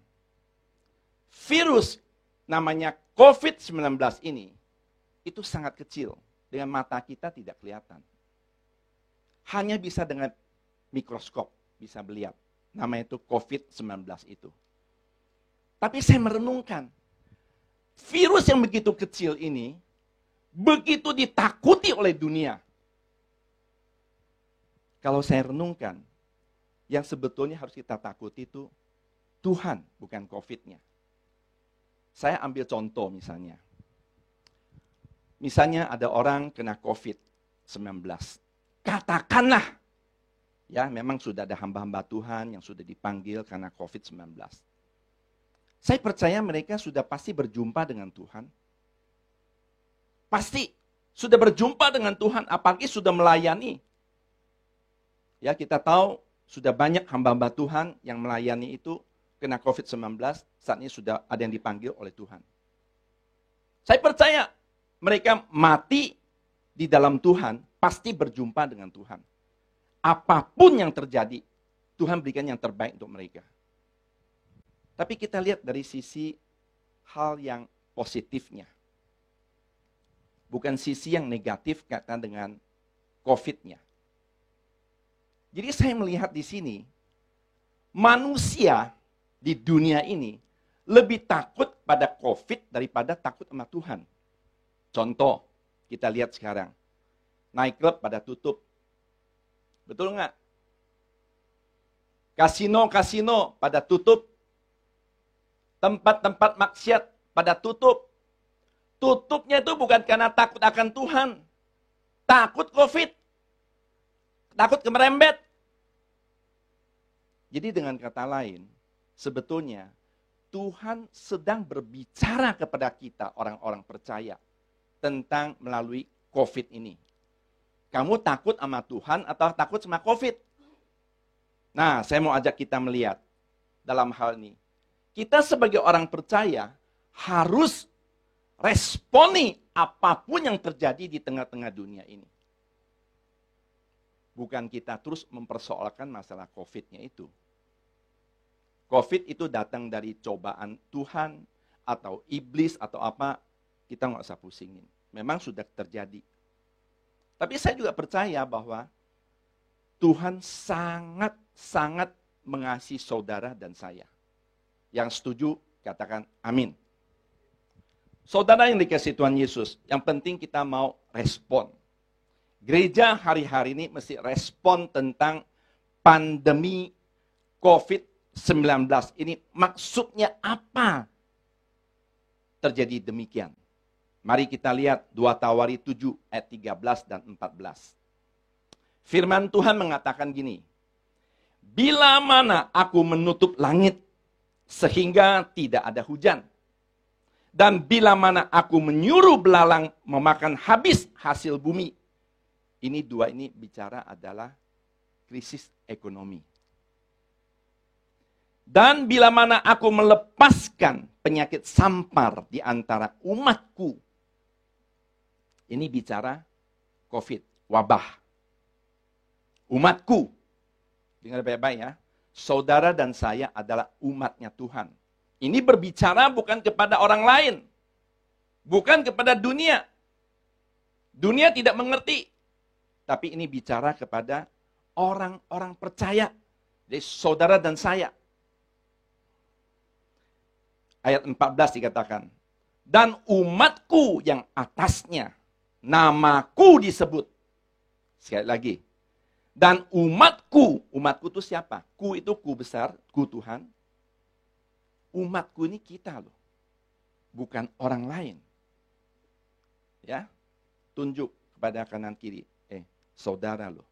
virus namanya COVID-19 ini, itu sangat kecil. Dengan mata kita tidak kelihatan. Hanya bisa dengan mikroskop, bisa melihat. Namanya itu COVID-19 itu. Tapi saya merenungkan, virus yang begitu kecil ini, begitu ditakuti oleh dunia. Kalau saya renungkan, yang sebetulnya harus kita takuti itu Tuhan, bukan COVID-nya. Saya ambil contoh misalnya. Misalnya ada orang kena COVID-19. Katakanlah, ya memang sudah ada hamba-hamba Tuhan yang sudah dipanggil karena COVID-19. Saya percaya mereka sudah pasti berjumpa dengan Tuhan. Pasti sudah berjumpa dengan Tuhan, apalagi sudah melayani. Ya kita tahu sudah banyak hamba-hamba Tuhan yang melayani itu kena COVID-19, saat ini sudah ada yang dipanggil oleh Tuhan. Saya percaya mereka mati di dalam Tuhan, pasti berjumpa dengan Tuhan. Apapun yang terjadi, Tuhan berikan yang terbaik untuk mereka. Tapi kita lihat dari sisi hal yang positifnya. Bukan sisi yang negatif kaitan dengan COVID-nya. Jadi saya melihat di sini, manusia di dunia ini lebih takut pada COVID daripada takut sama Tuhan. Contoh, kita lihat sekarang. Nightclub pada tutup. Betul nggak? Kasino-kasino pada tutup. Tempat-tempat maksiat pada tutup. Tutupnya itu bukan karena takut akan Tuhan. Takut COVID. Takut kemerembet. Jadi dengan kata lain, sebetulnya Tuhan sedang berbicara kepada kita, orang-orang percaya, tentang melalui COVID ini. Kamu takut sama Tuhan atau takut sama COVID? Nah, saya mau ajak kita melihat dalam hal ini. Kita sebagai orang percaya harus responi apapun yang terjadi di tengah-tengah dunia ini. Bukan kita terus mempersoalkan masalah COVID-nya itu. COVID itu datang dari cobaan Tuhan atau iblis atau apa, kita nggak usah pusingin. Memang sudah terjadi. Tapi saya juga percaya bahwa Tuhan sangat mengasihi saudara dan saya. Yang setuju, katakan amin. Saudara yang dikasihi Tuhan Yesus, yang penting kita mau respon. Gereja hari-hari ini mesti respon tentang pandemi COVID-19 ini. Maksudnya apa terjadi demikian? Mari kita lihat 2 Tawari 7 ayat 13 dan 14. Firman Tuhan mengatakan gini, bila mana aku menutup langit sehingga tidak ada hujan, dan bila mana aku menyuruh belalang memakan habis hasil bumi. Ini dua ini bicara adalah krisis ekonomi. Dan bila mana aku melepaskan penyakit sampar di antara umatku. Ini bicara COVID, wabah. Umatku. Dengar baik-baik ya. Saudara dan saya adalah umatnya Tuhan. Ini berbicara bukan kepada orang lain. Bukan kepada dunia. Dunia tidak mengerti. Tapi ini bicara kepada orang-orang percaya. Jadi saudara dan saya. Ayat 14 dikatakan. Dan umatku yang atasnya, namaku disebut. Sekali lagi. Dan umatku itu siapa? Ku itu ku besar, ku Tuhan. Umatku ini kita loh. Bukan orang lain. Ya. Tunjuk kepada kanan kiri. Saudara loh.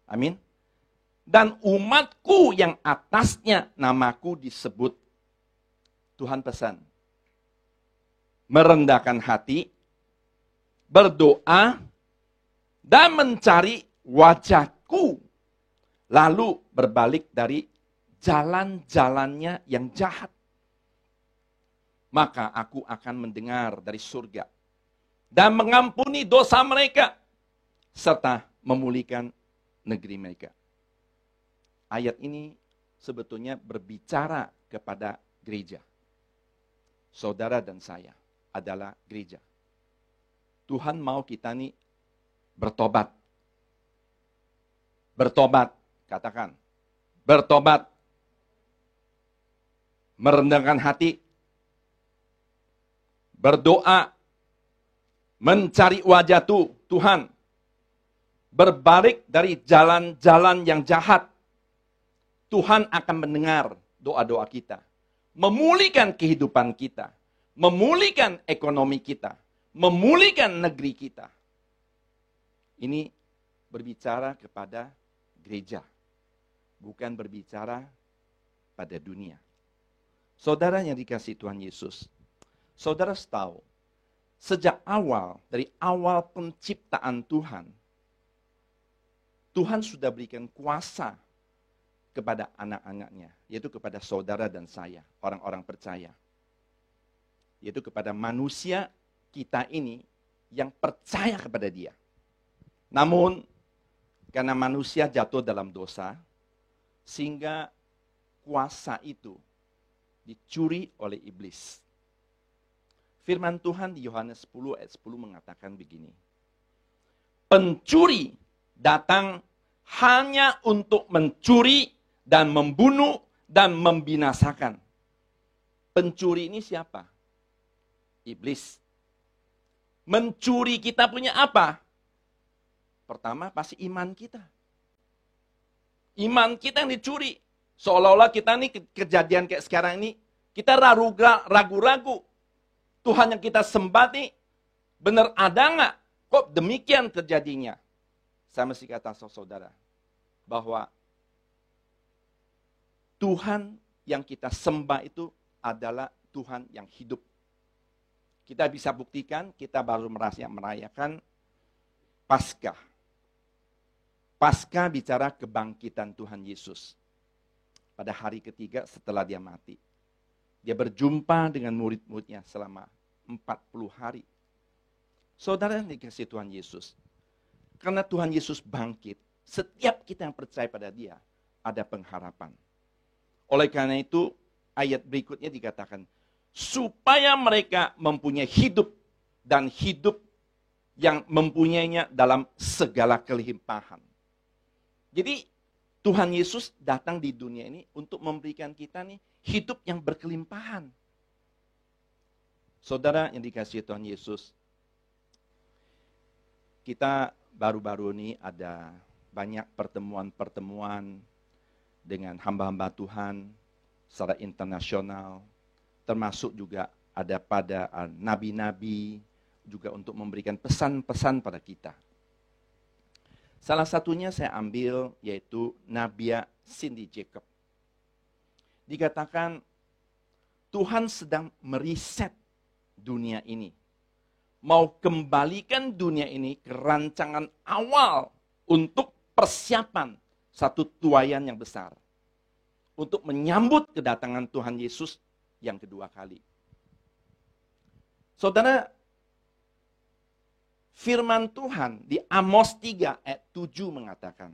Amin. Dan umatku yang atasnya namaku disebut. Tuhan pesan. Merendahkan hati. Berdoa. Dan mencari wajahku. Lalu berbalik dari jalan-jalannya yang jahat. Maka aku akan mendengar dari surga. Dan mengampuni dosa mereka. Serta memulihkan negeri mereka. Ayat ini sebetulnya berbicara kepada gereja. Saudara dan saya adalah gereja. Tuhan mau kita nih bertobat. Bertobat, katakan. Bertobat. Merendahkan hati. Berdoa. Mencari wajah Tuhan. Berbalik dari jalan-jalan yang jahat. Tuhan akan mendengar doa-doa kita. Memulihkan kehidupan kita. Memulihkan ekonomi kita. Memulihkan negeri kita. Ini berbicara kepada gereja. Bukan berbicara pada dunia. Saudara yang dikasihi Tuhan Yesus. Saudara tahu. Sejak awal, dari awal penciptaan Tuhan. Tuhan sudah berikan kuasa kepada anak-anaknya. Yaitu kepada saudara dan saya. Orang-orang percaya. Yaitu kepada manusia kita ini yang percaya kepada dia. Namun, karena manusia jatuh dalam dosa, sehingga kuasa itu dicuri oleh iblis. Firman Tuhan di Yohanes 10 ayat 10 mengatakan begini. Pencuri datang hanya untuk mencuri dan membunuh dan membinasakan. Pencuri ini siapa? Iblis. Mencuri kita punya apa? Pertama pasti iman kita. Iman kita yang dicuri. Seolah-olah kita ini kejadian kayak sekarang ini, kita ragu-ragu. Tuhan yang kita sembah nih, benar ada nggak? Kok demikian terjadinya? Saya mesti kata saudara, bahwa Tuhan yang kita sembah itu adalah Tuhan yang hidup. Kita bisa buktikan, kita baru merayakan Paskah. Paskah bicara kebangkitan Tuhan Yesus. Pada hari ketiga setelah dia mati. Dia berjumpa dengan murid-muridnya selama 40 hari. Saudara yang dikasihi Tuhan Yesus. Karena Tuhan Yesus bangkit, setiap kita yang percaya pada dia, ada pengharapan. Oleh karena itu, ayat berikutnya dikatakan, supaya mereka mempunyai hidup, dan hidup yang mempunyainya dalam segala kelimpahan. Jadi, Tuhan Yesus datang di dunia ini untuk memberikan kita nih hidup yang berkelimpahan. Saudara yang dikasihi Tuhan Yesus, kita baru-baru ini ada banyak pertemuan-pertemuan dengan hamba-hamba Tuhan secara internasional, termasuk juga ada pada nabi-nabi, juga untuk memberikan pesan-pesan pada kita. Salah satunya saya ambil yaitu Nabia Cindy Jacob. Dikatakan Tuhan sedang meriset dunia ini. Mau kembalikan dunia ini ke rancangan awal untuk persiapan satu tuaian yang besar. Untuk menyambut kedatangan Tuhan Yesus yang kedua kali. Saudara, firman Tuhan di Amos 3 ayat 7 mengatakan,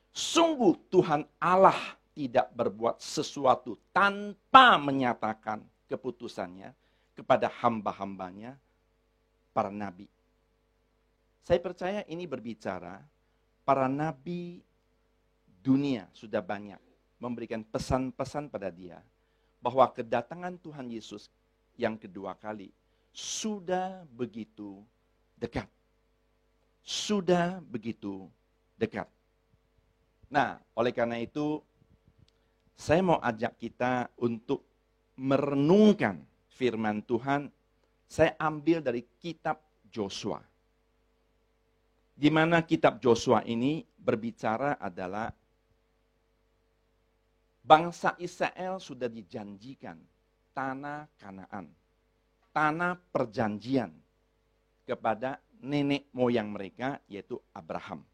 sungguh Tuhan Allah tidak berbuat sesuatu tanpa menyatakan keputusannya kepada hamba-hambanya, para nabi. Saya percaya ini berbicara, para nabi dunia sudah banyak memberikan pesan-pesan pada dia, bahwa kedatangan Tuhan Yesus yang kedua kali sudah begitu dekat. Sudah begitu dekat. Nah, oleh karena itu, saya mau ajak kita untuk merenungkan firman Tuhan. Saya ambil dari kitab Joshua. Di mana kitab Joshua ini berbicara adalah bangsa Israel sudah dijanjikan tanah Kanaan, tanah perjanjian kepada nenek moyang mereka, yaitu Abraham.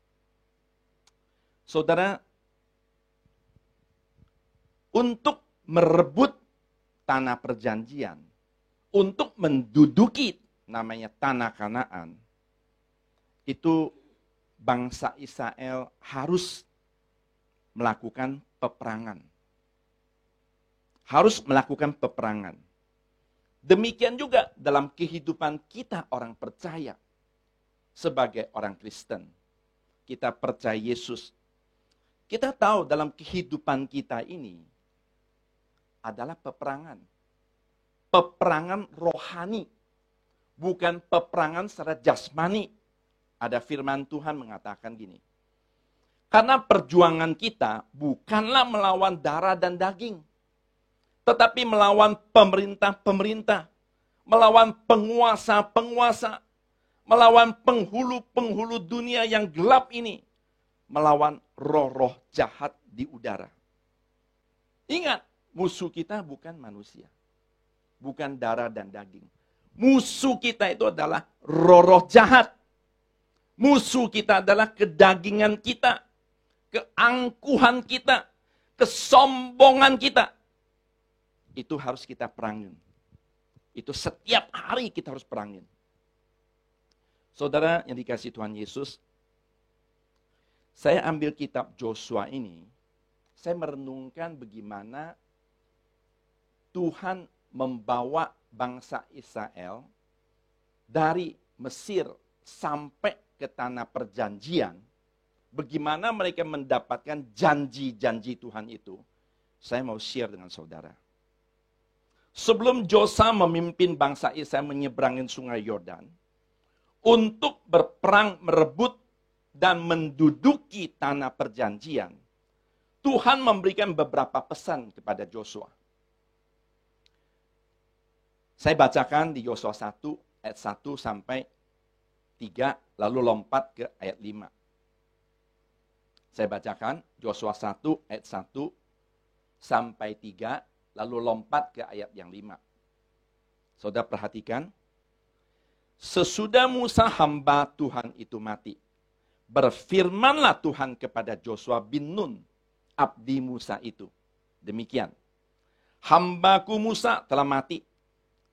Saudara, untuk merebut tanah perjanjian, untuk menduduki namanya tanah Kanaan, itu bangsa Israel harus melakukan peperangan. Harus melakukan peperangan. Demikian juga dalam kehidupan kita orang percaya. Sebagai orang Kristen, kita percaya Yesus. Kita tahu dalam kehidupan kita ini adalah peperangan. Peperangan rohani. Bukan peperangan secara jasmani. Ada firman Tuhan mengatakan gini. Karena perjuangan kita bukanlah melawan darah dan daging. Tetapi melawan pemerintah-pemerintah. Melawan penguasa-penguasa. Melawan penghulu-penghulu dunia yang gelap ini. Melawan roh-roh jahat di udara. Ingat, musuh kita bukan manusia. Bukan darah dan daging. Musuh kita itu adalah roh-roh jahat. Musuh kita adalah kedagingan kita. Keangkuhan kita. Kesombongan kita. Itu harus kita perangin. Itu setiap hari kita harus perangin. Saudara yang dikasihi Tuhan Yesus, saya ambil kitab Joshua ini, saya merenungkan bagaimana Tuhan membawa bangsa Israel dari Mesir sampai ke tanah perjanjian. Bagaimana mereka mendapatkan janji-janji Tuhan itu, saya mau share dengan saudara. Sebelum Joshua memimpin bangsa Israel menyeberangin sungai Yordan, untuk berperang merebut dan menduduki tanah perjanjian, Tuhan memberikan beberapa pesan kepada Joshua. Saya bacakan di Yosua 1 ayat 1 sampai 3, lalu lompat ke ayat 5. Saya bacakan Yosua 1 ayat 1 sampai 3, lalu lompat ke ayat yang 5. Saudara perhatikan. Sesudah Musa hamba Tuhan itu mati, Berfirmanlah Tuhan kepada Joshua bin Nun, abdi Musa itu. Demikian. Hambaku Musa telah mati.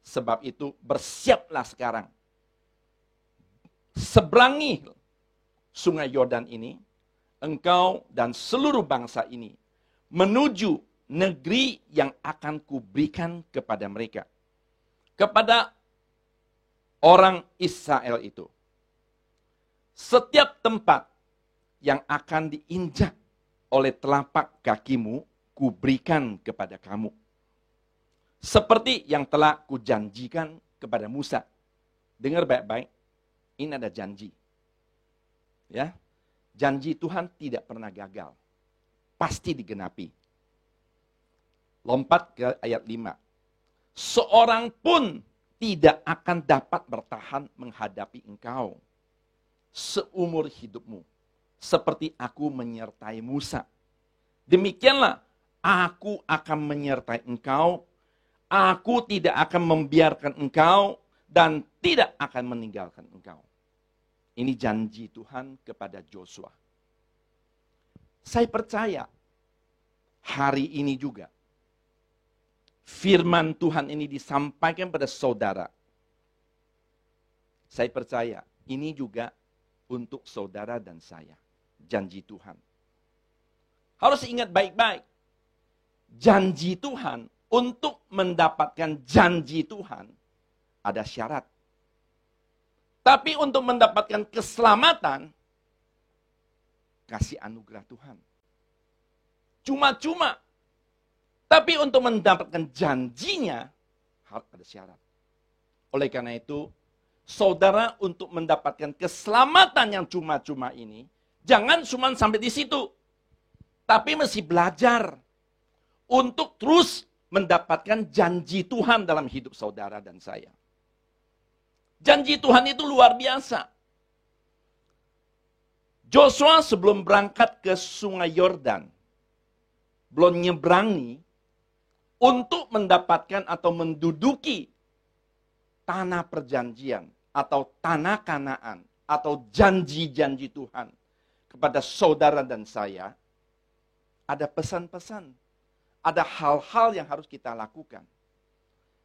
Sebab itu bersiaplah sekarang. Seberangi sungai Yordan ini, engkau dan seluruh bangsa ini, menuju negeri yang akan kuberikan kepada mereka. Kepada orang Israel itu. Setiap tempat yang akan diinjak oleh telapak kakimu, kuberikan kepada kamu. Seperti yang telah kujanjikan kepada Musa. Dengar baik-baik, ini ada janji. Ya, janji Tuhan tidak pernah gagal. Pasti digenapi. Lompat ke ayat 5. Seorang pun tidak akan dapat bertahan menghadapi engkau seumur hidupmu, seperti aku menyertai Musa. Demikianlah aku akan menyertai engkau, aku tidak akan membiarkan engkau, dan tidak akan meninggalkan engkau. Ini janji Tuhan kepada Joshua. Saya percaya hari ini juga firman Tuhan ini disampaikan pada saudara. Saya percaya ini juga untuk saudara dan saya. Janji Tuhan. Harus ingat baik-baik. Janji Tuhan, untuk mendapatkan janji Tuhan, ada syarat. Tapi untuk mendapatkan keselamatan, kasih anugerah Tuhan. Cuma-cuma. Tapi untuk mendapatkan janjinya, harus ada syarat. Oleh karena itu, saudara untuk mendapatkan keselamatan yang cuma-cuma ini, jangan cuma sampai di situ. Tapi mesti belajar untuk terus mendapatkan janji Tuhan dalam hidup saudara dan saya. Janji Tuhan itu luar biasa. Joshua sebelum berangkat ke sungai Yordan, belum nyeberangi, untuk mendapatkan atau menduduki tanah perjanjian, atau tanah Kanaan, atau janji-janji Tuhan kepada saudara dan saya, ada pesan-pesan, ada hal-hal yang harus kita lakukan.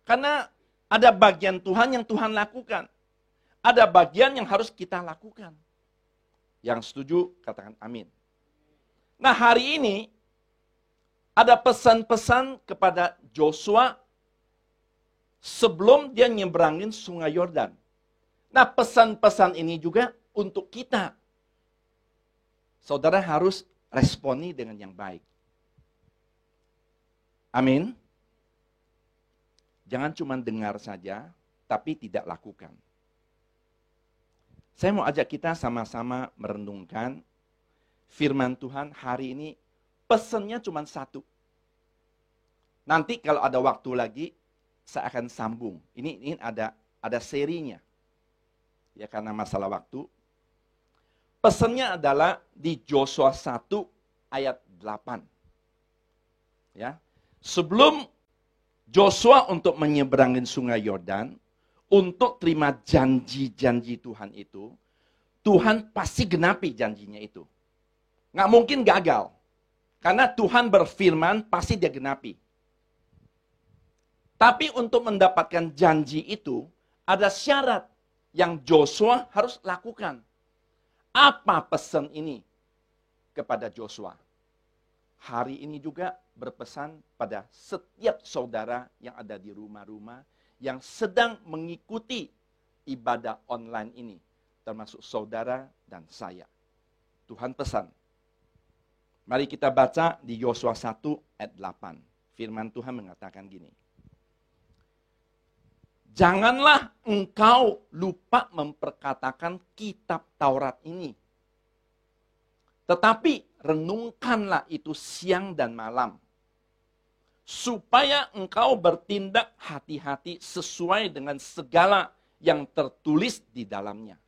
Karena ada bagian Tuhan yang Tuhan lakukan, ada bagian yang harus kita lakukan. Yang setuju, katakan amin. Nah, hari ini ada pesan-pesan kepada Joshua sebelum dia nyeberangin sungai Yordan. Nah, pesan-pesan ini juga untuk kita. Saudara harus responi dengan yang baik. Amin. Jangan cuma dengar saja, tapi tidak lakukan. Saya mau ajak kita sama-sama merenungkan firman Tuhan hari ini. Pesannya cuma satu. Nanti kalau ada waktu lagi, saya akan sambung. Ini ada serinya. Ya, karena masalah waktu. Pesannya adalah di Joshua 1 ayat 8. Ya. Sebelum Joshua untuk menyeberangin sungai Yordan, untuk terima janji-janji Tuhan itu, Tuhan pasti genapi janjinya itu. Nggak mungkin gagal. Karena Tuhan berfirman, pasti dia genapi. Tapi untuk mendapatkan janji itu, ada syarat yang Joshua harus lakukan. Apa pesan ini kepada Joshua? Hari ini juga berpesan pada setiap saudara yang ada di rumah-rumah, yang sedang mengikuti ibadah online ini. Termasuk saudara dan saya. Tuhan pesan. Mari kita baca di Yosua 1 ayat 8. Firman Tuhan mengatakan gini. Janganlah engkau lupa memperkatakan kitab Taurat ini. Tetapi renungkanlah itu siang dan malam. Supaya engkau bertindak hati-hati sesuai dengan segala yang tertulis di dalamnya.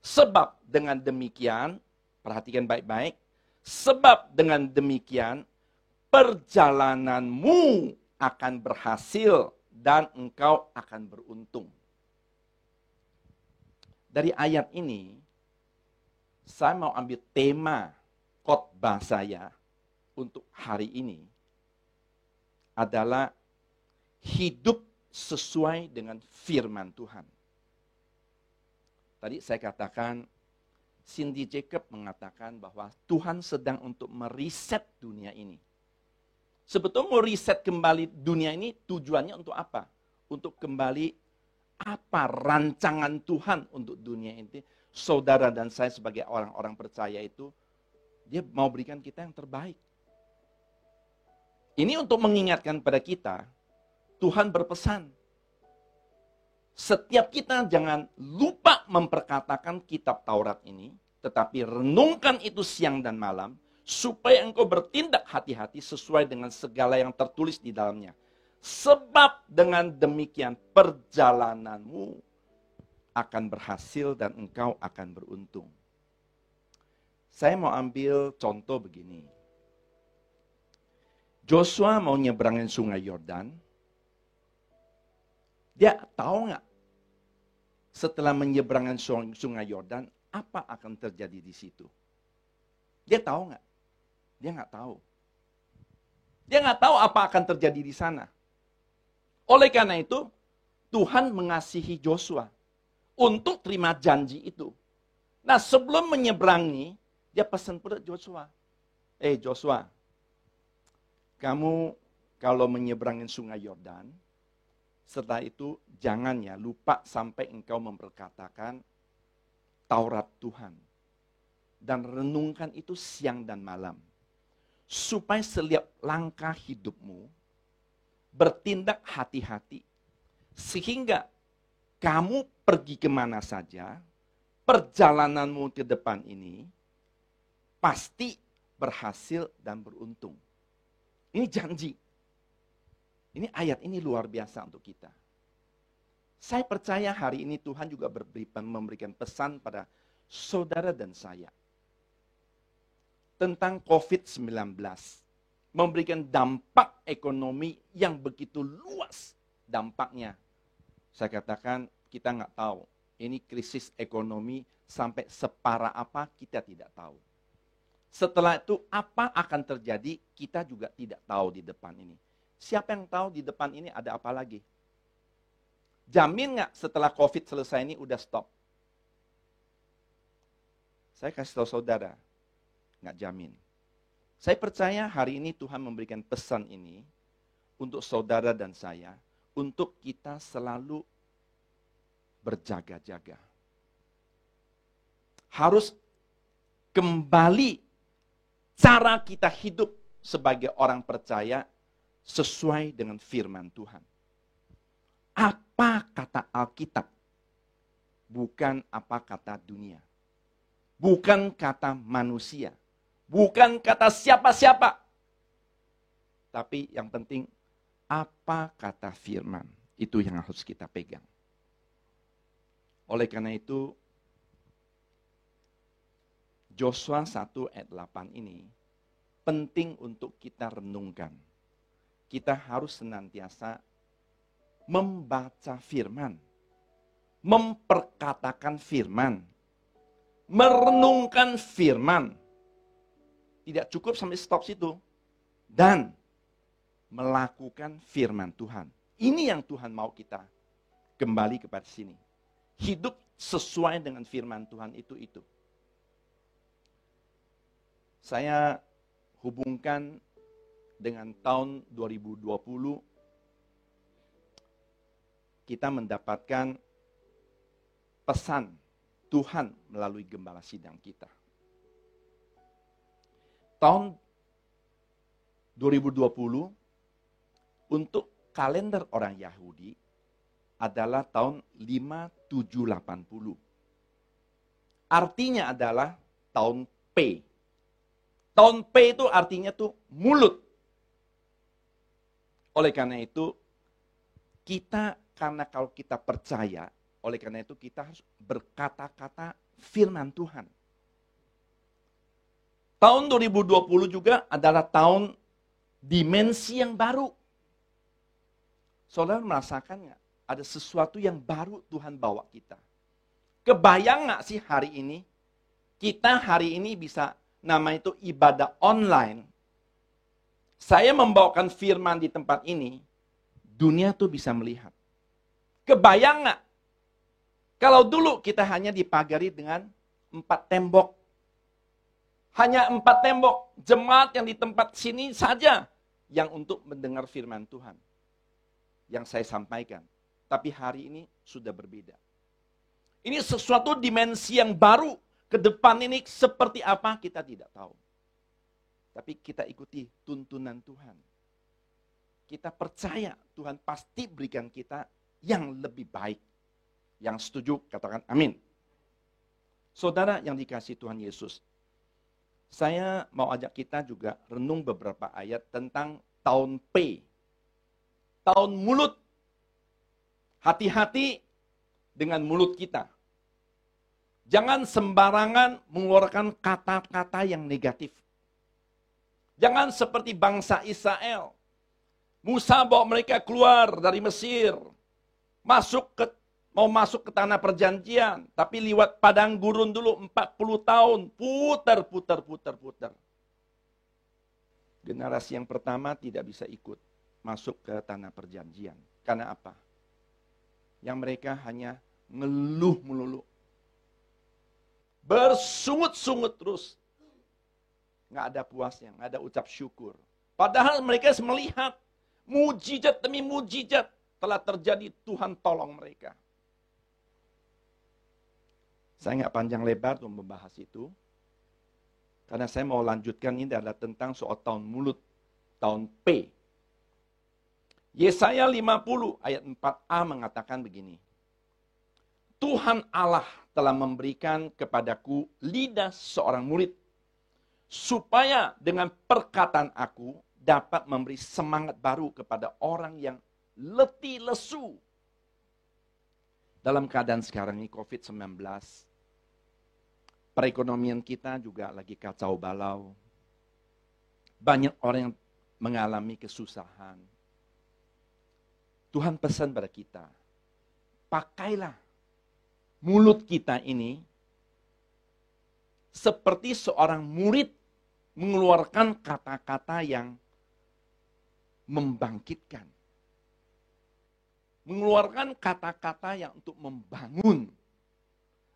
Sebab dengan demikian, perhatikan baik-baik, sebab dengan demikian perjalananmu akan berhasil dan engkau akan beruntung. Dari ayat ini Saya mau ambil tema khotbah saya untuk hari ini adalah hidup sesuai dengan firman Tuhan. Tadi saya katakan, Cindy Jacob mengatakan bahwa Tuhan sedang untuk meriset dunia ini. Sebetulnya mau riset kembali dunia ini tujuannya untuk apa? Untuk kembali apa rancangan Tuhan untuk dunia ini. Saudara dan saya sebagai orang-orang percaya itu, dia mau berikan kita yang terbaik. Ini untuk mengingatkan pada kita, Tuhan berpesan, setiap kita jangan lupa memperkatakan kitab Taurat ini, tetapi renungkan itu siang dan malam, supaya engkau bertindak hati-hati sesuai dengan segala yang tertulis di dalamnya. Sebab dengan demikian perjalananmu akan berhasil dan engkau akan beruntung. Saya mau ambil contoh begini. Joshua mau nyebrangin sungai Yordan. Dia tahu nggak setelah menyeberangkan sungai Yordan, apa akan terjadi di situ? Dia tahu nggak? Dia nggak tahu. Dia nggak tahu apa akan terjadi di sana. Oleh karena itu, Tuhan mengasihi Joshua untuk terima janji itu. Nah, sebelum menyeberangi, dia pesan pada Joshua. Joshua, kamu kalau menyeberangin sungai Yordan, setelah itu jangan ya lupa sampai engkau memperkatakan Taurat Tuhan. Dan renungkan itu siang dan malam. Supaya setiap langkah hidupmu bertindak hati-hati. Sehingga kamu pergi kemana saja, perjalananmu ke depan ini pasti berhasil dan beruntung. Ini janji. Ini ayat ini luar biasa untuk kita. Saya percaya hari ini Tuhan juga memberikan pesan pada saudara dan saya. Tentang COVID-19. Memberikan dampak ekonomi yang begitu luas dampaknya. Saya katakan kita nggak tahu. Ini krisis ekonomi sampai separah apa kita tidak tahu. Setelah itu apa akan terjadi kita juga tidak tahu di depan ini. Siapa yang tahu di depan ini ada apa lagi? Jamin nggak setelah COVID selesai ini udah stop? Saya kasih tahu saudara, nggak jamin. Saya percaya hari ini Tuhan memberikan pesan ini untuk saudara dan saya, untuk kita selalu berjaga-jaga. Harus kembali cara kita hidup sebagai orang percaya sesuai dengan firman Tuhan. Apa kata Alkitab? Bukan apa kata dunia. Bukan kata manusia. Bukan kata siapa-siapa. Tapi yang penting, apa kata firman. Itu yang harus kita pegang. Oleh karena itu, Joshua 1 ayat 8 ini penting untuk kita renungkan. Kita harus senantiasa membaca firman. Memperkatakan firman. Merenungkan firman. Tidak cukup sampai stop situ. Dan melakukan firman Tuhan. Ini yang Tuhan mau kita kembali kepada sini. Hidup sesuai dengan firman Tuhan itu. Saya hubungkan dengan tahun 2020. Kita mendapatkan pesan Tuhan melalui gembala sidang kita. Tahun 2020 untuk kalender orang Yahudi adalah tahun 5780. Artinya adalah tahun P. Tahun P itu artinya tuh mulut. Oleh karena itu, karena kalau kita percaya, oleh karena itu kita harus berkata-kata firman Tuhan. Tahun 2020 juga adalah tahun dimensi yang baru. Saudara merasakan nggak? Ada sesuatu yang baru Tuhan bawa kita. Kebayang nggak sih hari ini? kita hari ini bisa nama itu ibadah online. Saya membawakan firman di tempat ini, dunia tuh bisa melihat. Kebayang nggak? Kalau dulu kita hanya dipagari dengan 4 tembok. Hanya 4 tembok. Jemaat yang di tempat sini saja yang untuk mendengar firman Tuhan. Yang saya sampaikan. Tapi hari ini sudah berbeda. Ini sesuatu dimensi yang baru. Ke depan ini seperti apa kita tidak tahu. Tapi kita ikuti tuntunan Tuhan. Kita percaya Tuhan pasti berikan kita yang lebih baik. Yang setuju katakan amin. Saudara yang dikasihi Tuhan Yesus. Saya mau ajak kita juga renung beberapa ayat tentang tahun P. Tahun mulut. Hati-hati dengan mulut kita. Jangan sembarangan mengeluarkan kata-kata yang negatif. Jangan seperti bangsa Israel. Musa bawa mereka keluar dari Mesir. Mau masuk ke tanah perjanjian. Tapi lewat padang gurun dulu 40 tahun. Putar. Generasi yang pertama tidak bisa ikut masuk ke tanah perjanjian. Karena apa? Yang mereka hanya ngeluh melulu. Bersungut-sungut terus. Nggak ada puasnya, nggak ada ucap syukur. Padahal mereka melihat mujizat demi mujizat telah terjadi, Tuhan tolong mereka. Saya nggak panjang lebar untuk membahas itu. Karena saya mau lanjutkan ini adalah tentang soal tahun mulut, tahun P. Yesaya 50 ayat 4a mengatakan begini. Tuhan Allah telah memberikan kepadaku lidah seorang murid, supaya dengan perkataan aku dapat memberi semangat baru kepada orang yang letih lesu. Dalam keadaan sekarang ini COVID-19, perekonomian kita juga lagi kacau balau. Banyak orang yang mengalami kesusahan. Tuhan pesan pada kita, pakailah mulut kita ini seperti seorang murid mengeluarkan kata-kata yang membangkitkan. Mengeluarkan kata-kata yang untuk membangun.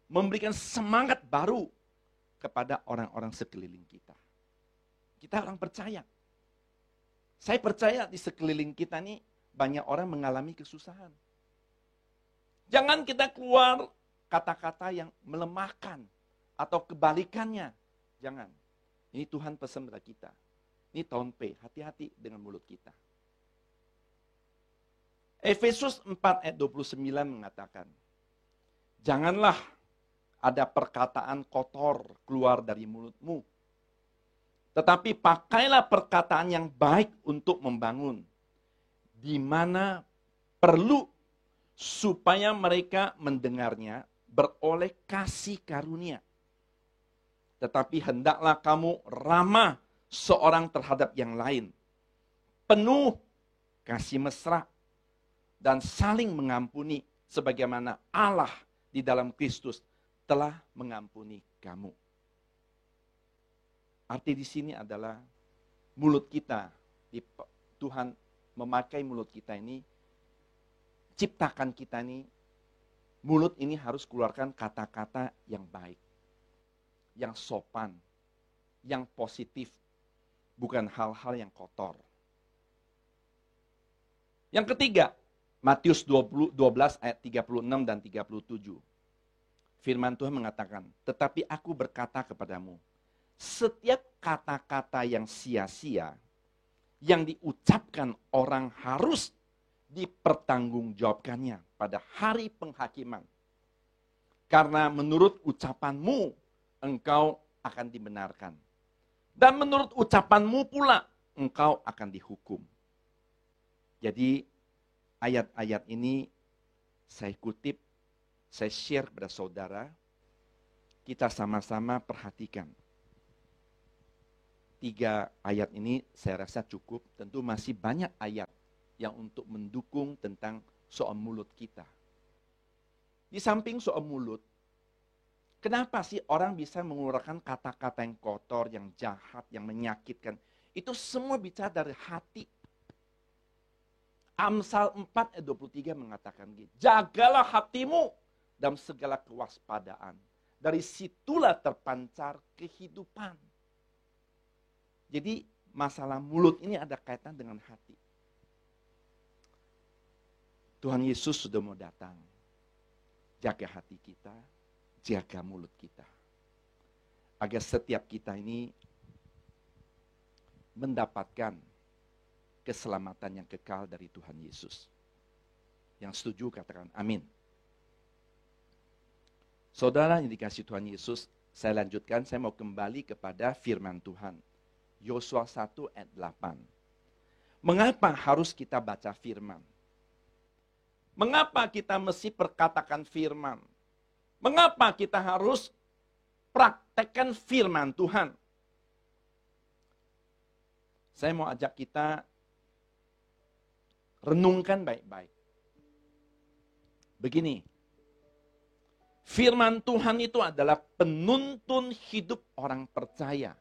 Memberikan semangat baru kepada orang-orang sekeliling kita. Kita orang percaya. Saya percaya di sekeliling kita ini banyak orang mengalami kesusahan. Jangan kita keluar kata-kata yang melemahkan atau kebalikannya. Jangan. Ini Tuhan pesan pada kita. Ini tahun P, hati-hati dengan mulut kita. Efesus 4 ayat 29 mengatakan, janganlah ada perkataan kotor keluar dari mulutmu. Tetapi pakailah perkataan yang baik untuk membangun. Di mana perlu supaya mereka mendengarnya beroleh kasih karunia. Tetapi hendaklah kamu ramah seorang terhadap yang lain. Penuh kasih mesra dan saling mengampuni sebagaimana Allah di dalam Kristus telah mengampuni kamu. Arti di sini adalah mulut kita, Tuhan memakai mulut kita ini, ciptakan kita ini, mulut ini harus keluarkan kata-kata yang baik. Yang sopan, yang positif, bukan hal-hal yang kotor. Yang ketiga, Matius 12 ayat 36 dan 37. Firman Tuhan mengatakan, tetapi aku berkata kepadamu, setiap kata-kata yang sia-sia, yang diucapkan orang harus dipertanggungjawabkannya pada hari penghakiman. Karena menurut ucapanmu, engkau akan dibenarkan. Dan menurut ucapanmu pula, engkau akan dihukum. Jadi, ayat-ayat ini saya kutip, saya share kepada saudara, kita sama-sama perhatikan. 3 ayat ini saya rasa cukup, tentu masih banyak ayat yang untuk mendukung tentang soal mulut kita. Di samping soal mulut, Kenapa sih orang bisa mengeluarkan kata-kata yang kotor, yang jahat, yang menyakitkan? Itu semua bicara dari hati. Amsal 4 ayat 23 mengatakan gini, jagalah hatimu dalam segala kewaspadaan. Dari situlah terpancar kehidupan. Jadi masalah mulut ini ada kaitan dengan hati. Tuhan Yesus sudah mau datang. Jaga hati kita, jaga mulut kita. Agar setiap kita ini mendapatkan keselamatan yang kekal dari Tuhan Yesus. Yang setuju katakan amin. Saudara yang dikasihi Tuhan Yesus, saya lanjutkan, saya mau kembali kepada firman Tuhan. Yosua 1 ayat 8. Mengapa harus kita baca firman? Mengapa kita mesti perkatakan firman? Mengapa kita harus praktekkan firman Tuhan? Saya mau ajak kita renungkan baik-baik. Begini, firman Tuhan itu adalah penuntun hidup orang percaya.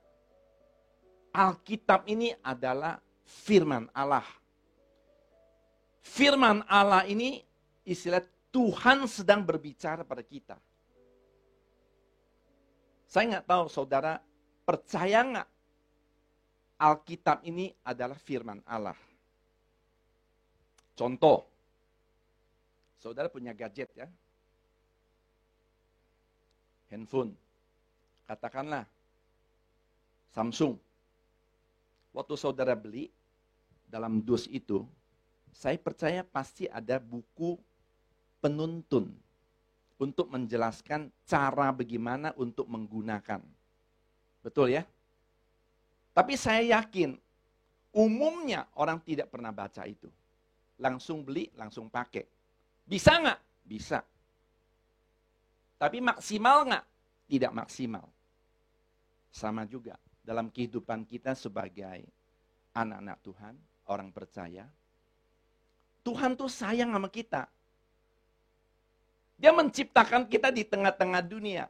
Alkitab ini adalah firman Allah. Firman Allah ini istilah Tuhan sedang berbicara pada kita. Saya nggak tahu saudara percaya nggak Alkitab ini adalah firman Allah. Contoh, saudara punya gadget ya, handphone, katakanlah Samsung. Waktu saudara beli, dalam dus itu, saya percaya pasti ada buku penuntun untuk menjelaskan cara bagaimana untuk menggunakan. Betul ya? Tapi saya yakin, umumnya orang tidak pernah baca itu. Langsung beli, langsung pakai. Bisa nggak? Bisa. Tapi maksimal nggak? Tidak maksimal. Sama juga dalam kehidupan kita sebagai anak-anak Tuhan, orang percaya. Tuhan tuh sayang sama kita. Dia menciptakan kita di tengah-tengah dunia.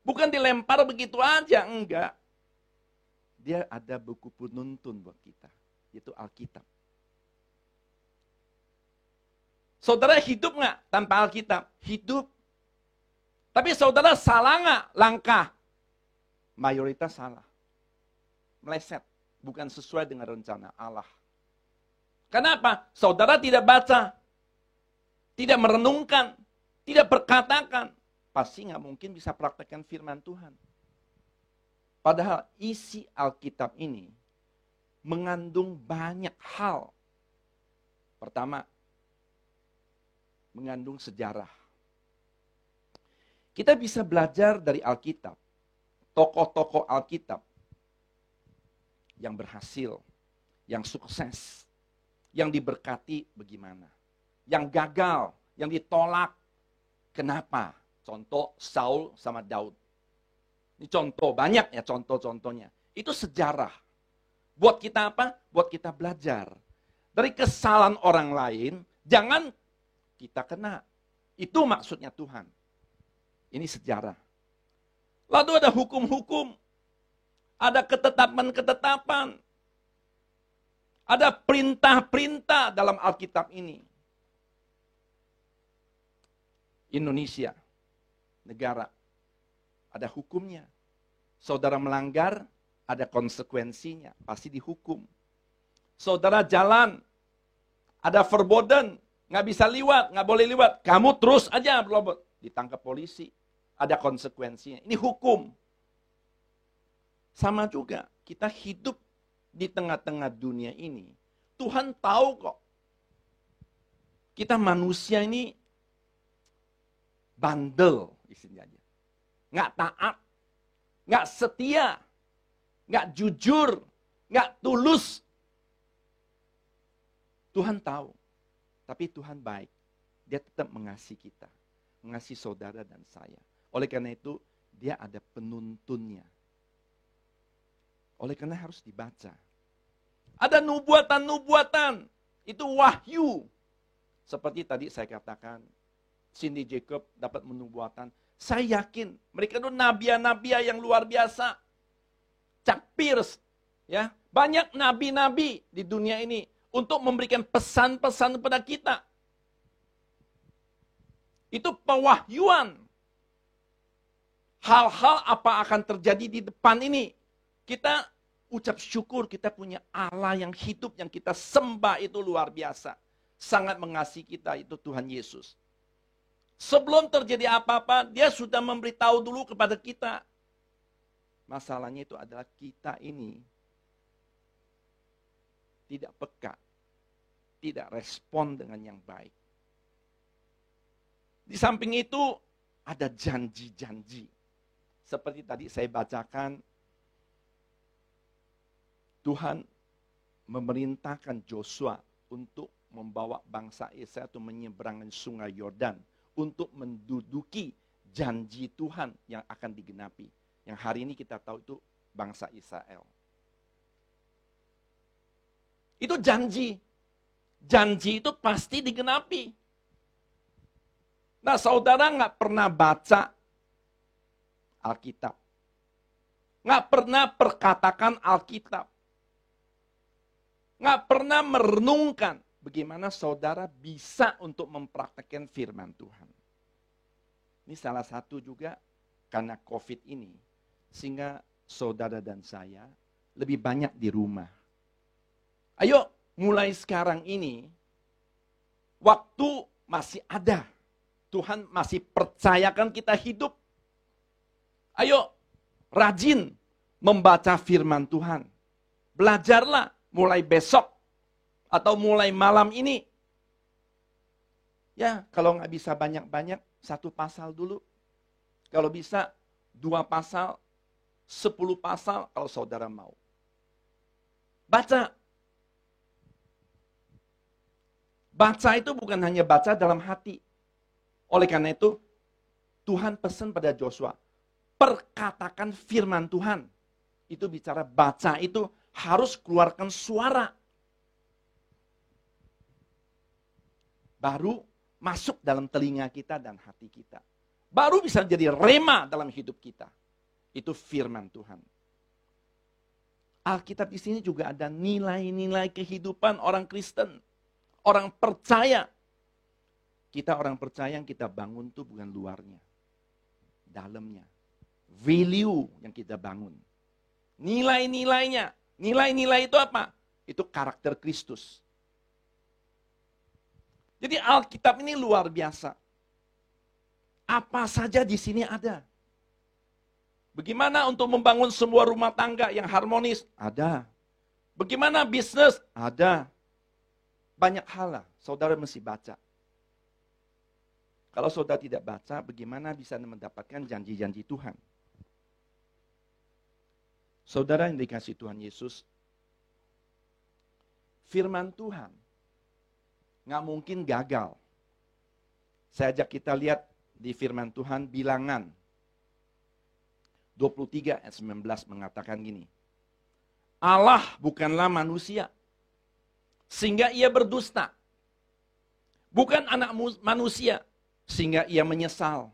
Bukan dilempar begitu aja, enggak. Dia ada buku penuntun buat kita, yaitu Alkitab. Saudara hidup nggak tanpa Alkitab? Hidup. Tapi saudara salah nggak langkah? Mayoritas salah. Meleset. Bukan sesuai dengan rencana Allah. Kenapa? Saudara tidak baca. Tidak merenungkan. Tidak berkatakan. Pasti nggak mungkin bisa praktekkan firman Tuhan. Padahal isi Alkitab ini mengandung banyak hal. Pertama, mengandung sejarah. Kita bisa belajar dari Alkitab. Tokoh-tokoh Alkitab yang berhasil, yang sukses, yang diberkati bagaimana. Yang gagal, yang ditolak. Kenapa? Contoh Saul sama Daud. Ini contoh, banyak ya contoh-contohnya. Itu sejarah. Buat kita apa? Buat kita belajar. Dari kesalahan orang lain, jangan kita kena. Itu maksudnya Tuhan. Ini sejarah. Lalu ada hukum-hukum. Ada ketetapan-ketetapan. Ada perintah-perintah dalam Alkitab ini. Indonesia, negara, ada hukumnya. Saudara melanggar, ada konsekuensinya. Pasti dihukum. Saudara jalan, ada verboden. Nggak bisa liwat, nggak boleh liwat. Kamu terus aja berlobot. Ditangkap polisi. Ada konsekuensinya. Ini hukum. Sama juga, kita hidup di tengah-tengah dunia ini. Tuhan tahu kok. Kita manusia ini bandel, istilahnya. Nggak taat, nggak setia, nggak jujur, nggak tulus. Tuhan tahu. Tapi Tuhan baik. Dia tetap mengasihi kita. Mengasihi saudara dan saya. Oleh karena itu, dia ada penuntunnya. Oleh karena harus dibaca. Ada nubuatan-nubuatan. Itu wahyu. Seperti tadi saya katakan, Cindy Jacob dapat menubuatan Saya yakin mereka itu nabi-nabi yang luar biasa. Chuck Pierce, ya, banyak nabi-nabi di dunia ini untuk memberikan pesan-pesan kepada kita. Itu pewahyuan. Hal-hal apa akan terjadi di depan ini. Kita ucap syukur kita punya Allah yang hidup, yang kita sembah itu luar biasa. Sangat mengasihi kita, itu Tuhan Yesus. Sebelum terjadi apa-apa, dia sudah memberitahu dulu kepada kita. Masalahnya itu adalah kita ini tidak peka, tidak respon dengan yang baik. Di samping itu ada janji-janji. Seperti tadi saya bacakan, Tuhan memerintahkan Joshua untuk membawa bangsa Israel itu menyeberangkan sungai Yordan untuk menduduki janji Tuhan yang akan digenapi. Yang hari ini kita tahu itu bangsa Israel. Itu janji. Janji itu pasti digenapi. Nah, saudara nggak pernah baca Alkitab. Nggak pernah perkatakan Alkitab. Nggak pernah merenungkan bagaimana saudara bisa untuk mempraktekkan firman Tuhan. Ini salah satu juga karena COVID ini, sehingga saudara dan saya lebih banyak di rumah. Ayo, mulai sekarang ini, waktu masih ada. Tuhan masih percayakan kita hidup. Ayo, rajin membaca firman Tuhan. Belajarlah. Mulai besok atau mulai malam ini. Ya, kalau nggak bisa banyak-banyak, 1 pasal dulu. Kalau bisa 2 pasal, 10 pasal kalau saudara mau. Baca. Baca itu bukan hanya baca dalam hati. Oleh karena itu, Tuhan pesan pada Joshua, perkatakan firman Tuhan. Itu bicara baca itu harus keluarkan suara. Baru masuk dalam telinga kita dan hati kita. Baru bisa jadi rema dalam hidup kita. Itu firman Tuhan. Alkitab di sini juga ada nilai-nilai kehidupan orang Kristen. Orang percaya. Kita orang percaya yang kita bangun itu bukan luarnya. Dalamnya. Value yang kita bangun. Nilai-nilainya. Nilai-nilai itu apa? Itu karakter Kristus. Jadi Alkitab ini luar biasa. Apa saja di sini ada. Bagaimana untuk membangun sebuah rumah tangga yang harmonis? Ada. Bagaimana bisnis? Ada. Banyak hal lah, saudara mesti baca. Kalau saudara tidak baca, bagaimana bisa mendapatkan janji-janji Tuhan? Saudara yang dikasih Tuhan Yesus, firman Tuhan nggak mungkin gagal. Saya ajak kita lihat di firman Tuhan Bilangan 23 ayat 19 mengatakan gini. Allah bukanlah manusia sehingga ia berdusta. Bukan anak manusia sehingga ia menyesal.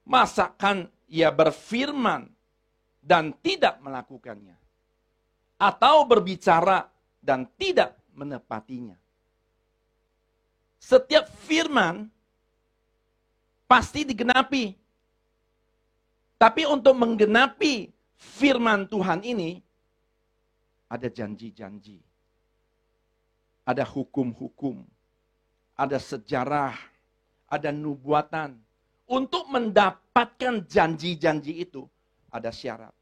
Masakan ia berfirman dan tidak melakukannya, atau berbicara dan tidak menepatinya. Setiap firman pasti digenapi. Tapi untuk menggenapi firman Tuhan ini, ada janji-janji. Ada hukum-hukum. Ada sejarah. Ada nubuatan. Untuk mendapatkan janji-janji itu, ada syarat.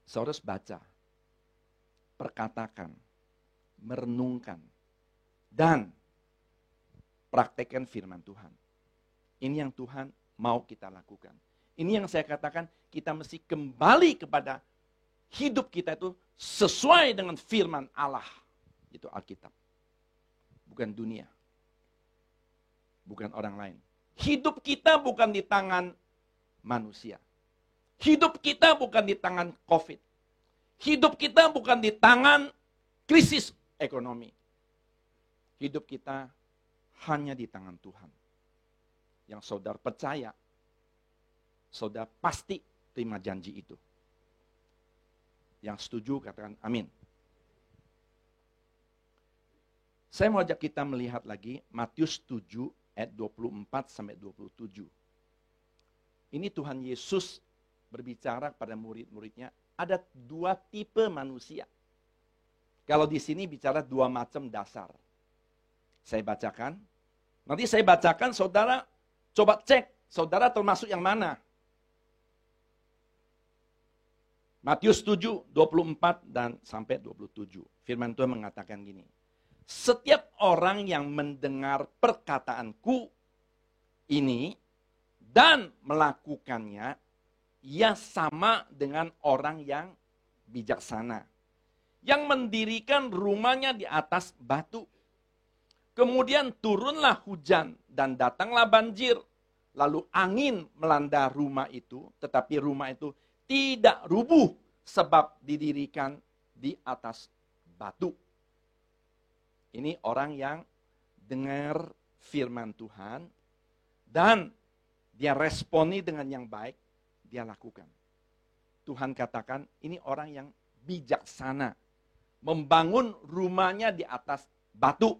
Saudara harus baca, perkatakan, merenungkan, dan praktekkan firman Tuhan. Ini yang Tuhan mau kita lakukan. Ini yang saya katakan, kita mesti kembali kepada hidup kita itu sesuai dengan firman Allah. Itu Alkitab. Bukan dunia. Bukan orang lain. Hidup kita bukan di tangan manusia. Hidup kita bukan di tangan COVID. Hidup kita bukan di tangan krisis ekonomi. Hidup kita hanya di tangan Tuhan. yang saudara percaya, saudara pasti terima janji itu. Yang setuju katakan amin. Saya mau ajak kita melihat lagi Matius 7 ayat 24 sampai 27. Ini Tuhan Yesus berbicara kepada murid-muridnya, ada dua tipe manusia. Kalau di sini bicara dua macam dasar. Saya bacakan. Nanti saya bacakan, saudara coba cek, saudara termasuk yang mana. Matius 7, 24 dan sampai 27. Firman Tuhan mengatakan gini. Setiap orang yang mendengar perkataanku ini dan melakukannya, ia sama dengan orang yang bijaksana. Yang mendirikan rumahnya di atas batu. Kemudian turunlah hujan dan datanglah banjir. Lalu angin melanda rumah itu, tetapi rumah itu tidak rubuh sebab didirikan di atas batu. Ini orang yang dengar firman Tuhan dan dia responi dengan yang baik, dia lakukan. Tuhan katakan ini orang yang bijaksana. Membangun rumahnya di atas batu.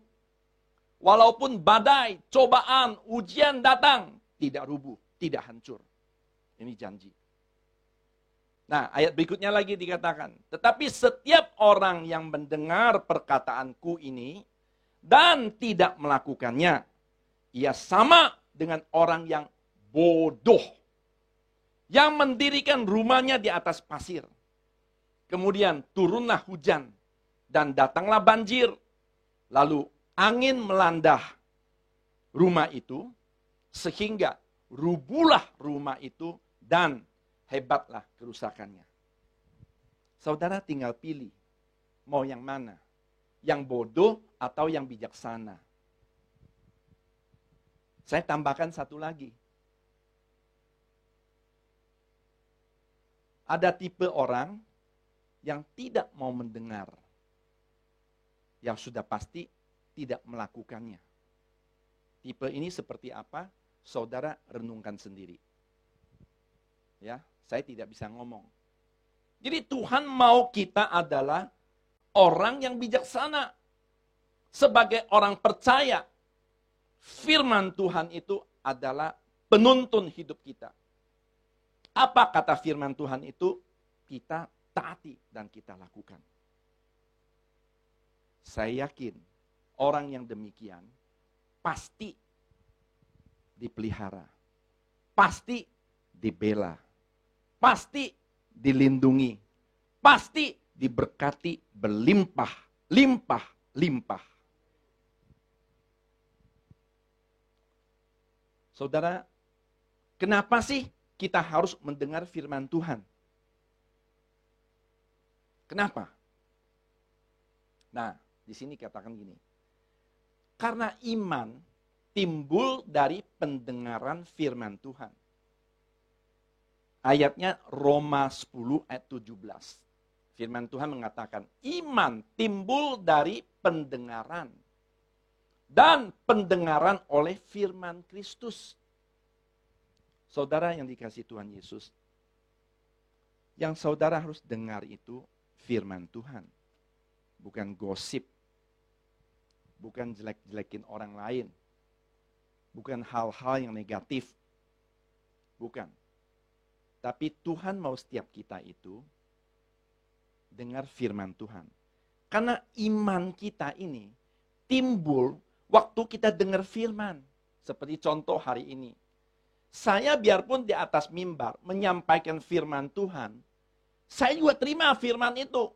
Walaupun badai, cobaan, ujian datang, tidak rubuh, tidak hancur. Ini janji. Nah, ayat berikutnya lagi dikatakan, tetapi setiap orang yang mendengar perkataanku ini dan tidak melakukannya, ia sama dengan orang yang bodoh, yang mendirikan rumahnya di atas pasir. Kemudian turunlah hujan dan datanglah banjir, lalu angin melanda rumah itu, sehingga rubuhlah rumah itu dan hebatlah kerusakannya. Saudara tinggal pilih, mau yang mana? Yang bodoh atau yang bijaksana? Saya tambahkan satu lagi. Ada tipe orang yang tidak mau mendengar, yang sudah pasti tidak melakukannya. Tipe ini seperti apa? Saudara renungkan sendiri. Ya, saya tidak bisa ngomong. Jadi Tuhan mau kita adalah orang yang bijaksana. Sebagai orang percaya, firman Tuhan itu adalah penuntun hidup kita. Apa kata firman Tuhan itu? Kita taati dan kita lakukan. Saya yakin orang yang demikian pasti dipelihara, pasti dibela, pasti dilindungi, pasti diberkati berlimpah, limpah, limpah. Saudara, kenapa sih kita harus mendengar firman Tuhan? Kenapa? Nah, di sini katakan gini. Karena iman timbul dari pendengaran firman Tuhan. Ayatnya Roma 10 ayat 17. Firman Tuhan mengatakan, iman timbul dari pendengaran. Dan pendengaran oleh firman Kristus. Saudara yang dikasihi Tuhan Yesus, yang saudara harus dengar itu firman Tuhan. Bukan gosip. Bukan jelek-jelekin orang lain. Bukan hal-hal yang negatif. Bukan. Tapi Tuhan mau setiap kita itu dengar firman Tuhan. Karena iman kita ini timbul waktu kita dengar firman. Seperti contoh hari ini. Saya biarpun di atas mimbar menyampaikan firman Tuhan, saya juga terima firman itu.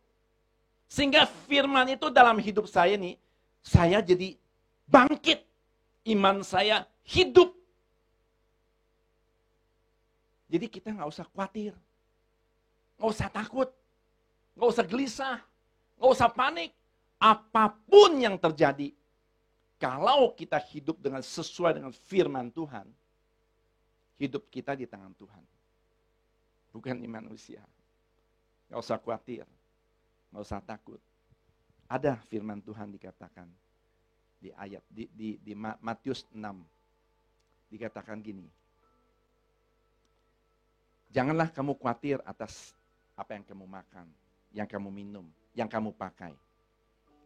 Sehingga firman itu dalam hidup saya nih, saya jadi bangkit. Iman saya hidup. Jadi kita nggak usah khawatir. Nggak usah takut. Nggak usah gelisah. Nggak usah panik. Apapun yang terjadi. Kalau kita hidup dengan sesuai dengan firman Tuhan, hidup kita di tangan Tuhan. Bukan di manusia. Nggak usah khawatir. Nggak usah takut. Ada firman Tuhan dikatakan di ayat di Matius 6. dikatakan gini, janganlah kamu khawatir atas apa yang kamu makan, yang kamu minum, yang kamu pakai.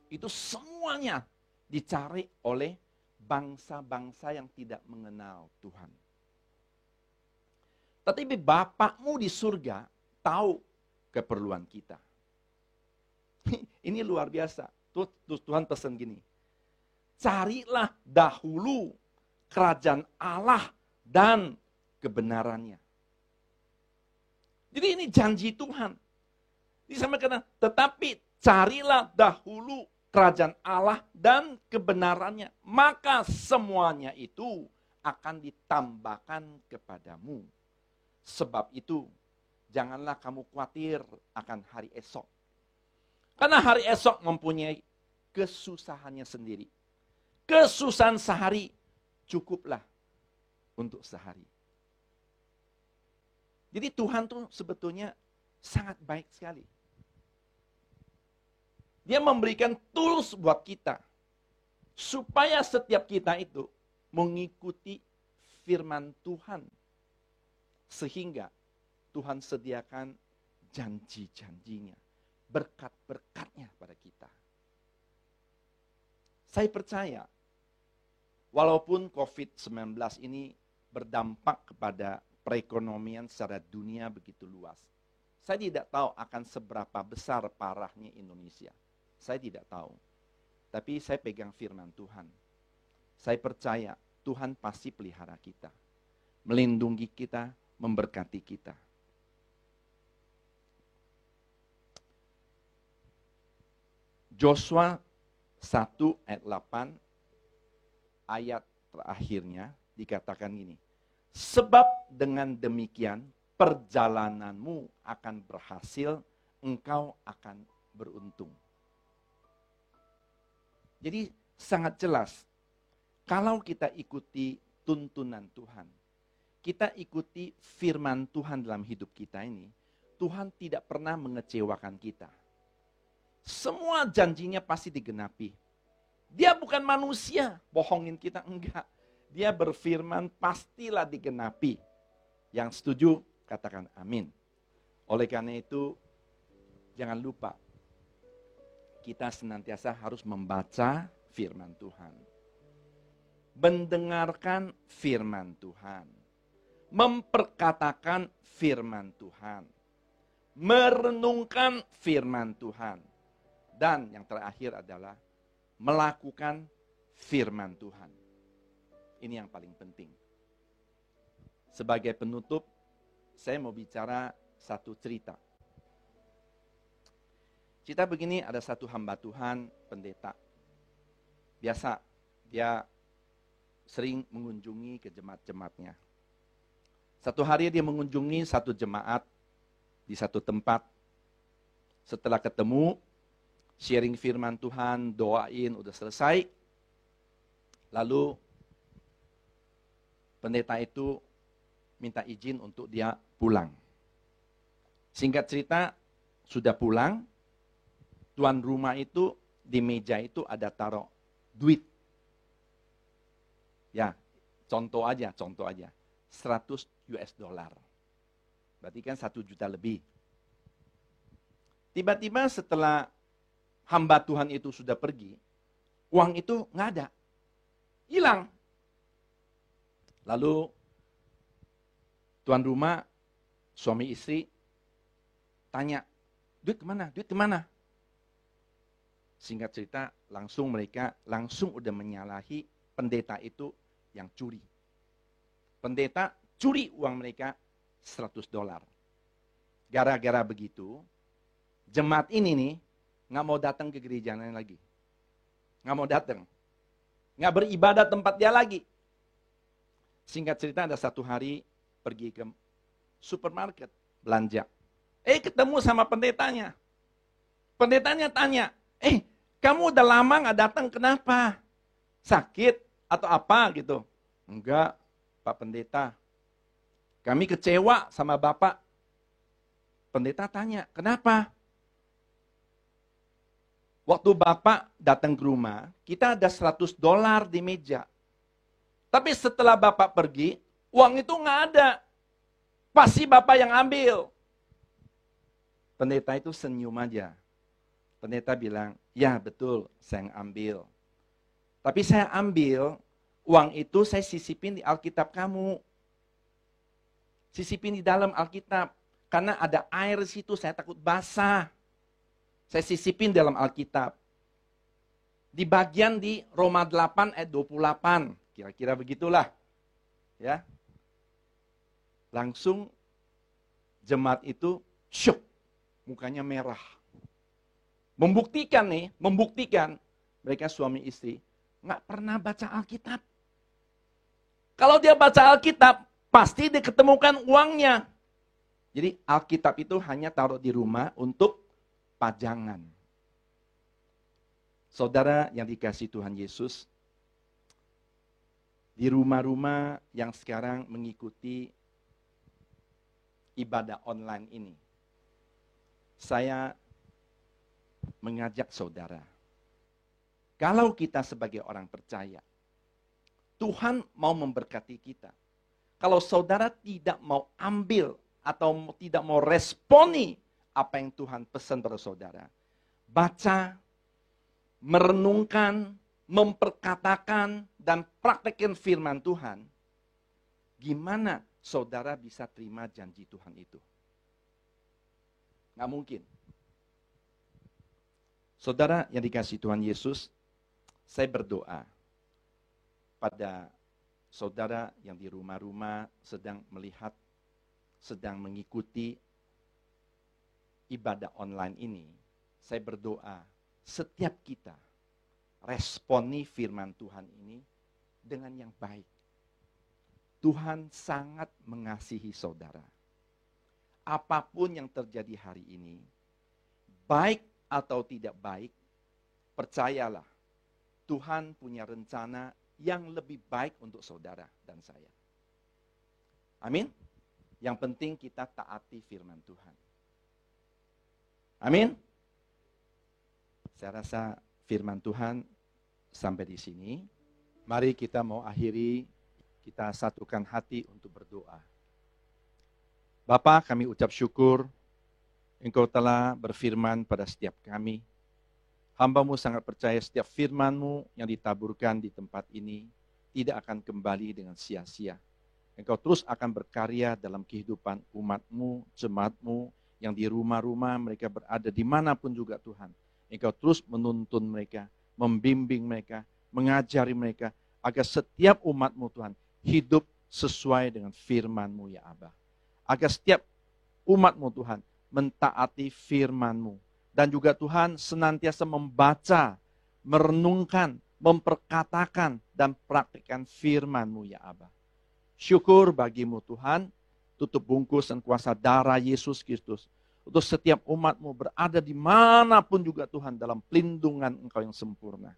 Itu semuanya dicari oleh bangsa-bangsa yang tidak mengenal Tuhan. Tetapi Bapakmu di surga tahu keperluan kita. Ini luar biasa. Tuhan pesan gini, carilah dahulu kerajaan Allah dan kebenarannya. Jadi ini janji Tuhan. Disampaikan, tetapi carilah dahulu kerajaan Allah dan kebenarannya, maka semuanya itu akan ditambahkan kepadamu. Sebab itu, janganlah kamu khawatir akan hari esok. Karena hari esok mempunyai kesusahannya sendiri. Kesusahan sehari cukuplah untuk sehari. Jadi Tuhan tuh sebetulnya sangat baik sekali. Dia memberikan tools buat kita. Supaya setiap kita itu mengikuti firman Tuhan. Sehingga Tuhan sediakan janji-janjinya. Berkat-berkatnya pada kita. Saya percaya, walaupun COVID-19 ini berdampak kepada perekonomian secara dunia begitu luas. Saya tidak tahu akan seberapa besar parahnya Indonesia. Saya tidak tahu. Tapi saya pegang firman Tuhan. Saya percaya Tuhan pasti pelihara kita. Melindungi kita, memberkati kita. Joshua 1 ayat 8, ayat terakhirnya dikatakan gini. Sebab dengan demikian perjalananmu akan berhasil, engkau akan beruntung. Jadi sangat jelas, kalau kita ikuti tuntunan Tuhan, kita ikuti firman Tuhan dalam hidup kita ini, Tuhan tidak pernah mengecewakan kita. Semua janjinya pasti digenapi. Dia bukan manusia, bohongin kita, enggak. Dia berfirman pastilah digenapi. Yang setuju katakan amin. Oleh karena itu jangan lupa kita senantiasa harus membaca firman Tuhan. Mendengarkan firman Tuhan. Memperkatakan firman Tuhan. Merenungkan firman Tuhan. Dan yang terakhir adalah melakukan firman Tuhan. Ini yang paling penting. Sebagai penutup, saya mau bicara satu cerita. Cerita begini, ada satu hamba Tuhan, pendeta. Biasa, dia sering mengunjungi ke jemaat-jemaatnya. Satu hari dia mengunjungi satu jemaat di satu tempat. Setelah ketemu, sharing firman Tuhan, doain, udah selesai. Lalu pendeta itu minta izin untuk dia pulang. Singkat cerita, sudah pulang, tuan rumah itu di meja itu ada taruh duit. Ya, contoh aja. 100 US dollar. Berarti kan 1 juta lebih. Tiba-tiba setelah hamba Tuhan itu sudah pergi, uang itu nggak ada. Hilang. Lalu tuan rumah, suami istri tanya, duit kemana? Duit kemana? Singkat cerita, mereka langsung udah menyalahi pendeta itu yang curi. Pendeta curi uang mereka 100 dolar. Gara-gara begitu, jemaat ini nih nggak mau datang ke gereja lain lagi. Nggak mau datang. Nggak beribadah tempat dia lagi. Singkat cerita, ada satu hari pergi ke supermarket belanja. Ketemu sama pendetanya. Pendetanya tanya, kamu udah lama nggak datang, kenapa? Sakit atau apa gitu? Enggak, Pak Pendeta. Kami kecewa sama Bapak. Pendeta tanya, kenapa? Waktu Bapak datang ke rumah, kita ada 100 dolar di meja. Tapi setelah Bapak pergi, uang itu nggak ada. Pasti Bapak yang ambil. Pendeta itu senyum aja. Pendeta bilang, ya betul, saya yang ambil. Tapi saya ambil, uang itu saya sisipin di Alkitab kamu. Sisipin di dalam Alkitab. Karena ada air di situ, saya takut basah. Saya sisipin dalam Alkitab. Di bagian di Roma 8 ayat 28. Kira-kira begitulah. Ya. Langsung jemaat itu syuk. Mukanya merah. Membuktikan mereka suami istri nggak pernah baca Alkitab. Kalau dia baca Alkitab, pasti diketemukan uangnya. Jadi Alkitab itu hanya taruh di rumah untuk pajangan. Saudara yang dikasihi Tuhan Yesus, di rumah-rumah yang sekarang mengikuti ibadah online ini, saya mengajak saudara, kalau kita sebagai orang percaya, Tuhan mau memberkati kita. Kalau saudara tidak mau ambil atau tidak mau responi apa yang Tuhan pesan pada saudara, baca, merenungkan, memperkatakan, dan praktekkan firman Tuhan, gimana saudara bisa terima janji Tuhan itu? Nggak mungkin. Saudara yang dikasihi Tuhan Yesus, saya berdoa pada saudara yang di rumah-rumah sedang melihat, sedang mengikuti ibadah online ini. Saya berdoa, setiap kita responi firman Tuhan ini dengan yang baik. Tuhan sangat mengasihi saudara. Apapun yang terjadi hari ini, baik atau tidak baik, percayalah, Tuhan punya rencana yang lebih baik untuk saudara dan saya. Amin. Yang penting kita taati firman Tuhan. Amin. Saya rasa firman Tuhan sampai di sini. Mari kita mau akhiri, kita satukan hati untuk berdoa. Bapa, kami ucap syukur, Engkau telah berfirman pada setiap kami. Hamba-Mu sangat percaya setiap firman-Mu yang ditaburkan di tempat ini tidak akan kembali dengan sia-sia. Engkau terus akan berkarya dalam kehidupan umat-Mu, jemaat-Mu, yang di rumah-rumah mereka berada dimanapun juga Tuhan. Engkau terus menuntun mereka, membimbing mereka, mengajari mereka, agar setiap umat-Mu Tuhan hidup sesuai dengan firman-Mu ya Aba. Agar setiap umat-Mu Tuhan mentaati firman-Mu. Dan juga Tuhan senantiasa membaca, merenungkan, memperkatakan, dan praktikkan firman-Mu ya Aba. Syukur bagi-Mu Tuhan, tutup bungkus dan kuasa darah Yesus Kristus. Untuk setiap umat-Mu berada dimanapun juga Tuhan dalam pelindungan Engkau yang sempurna.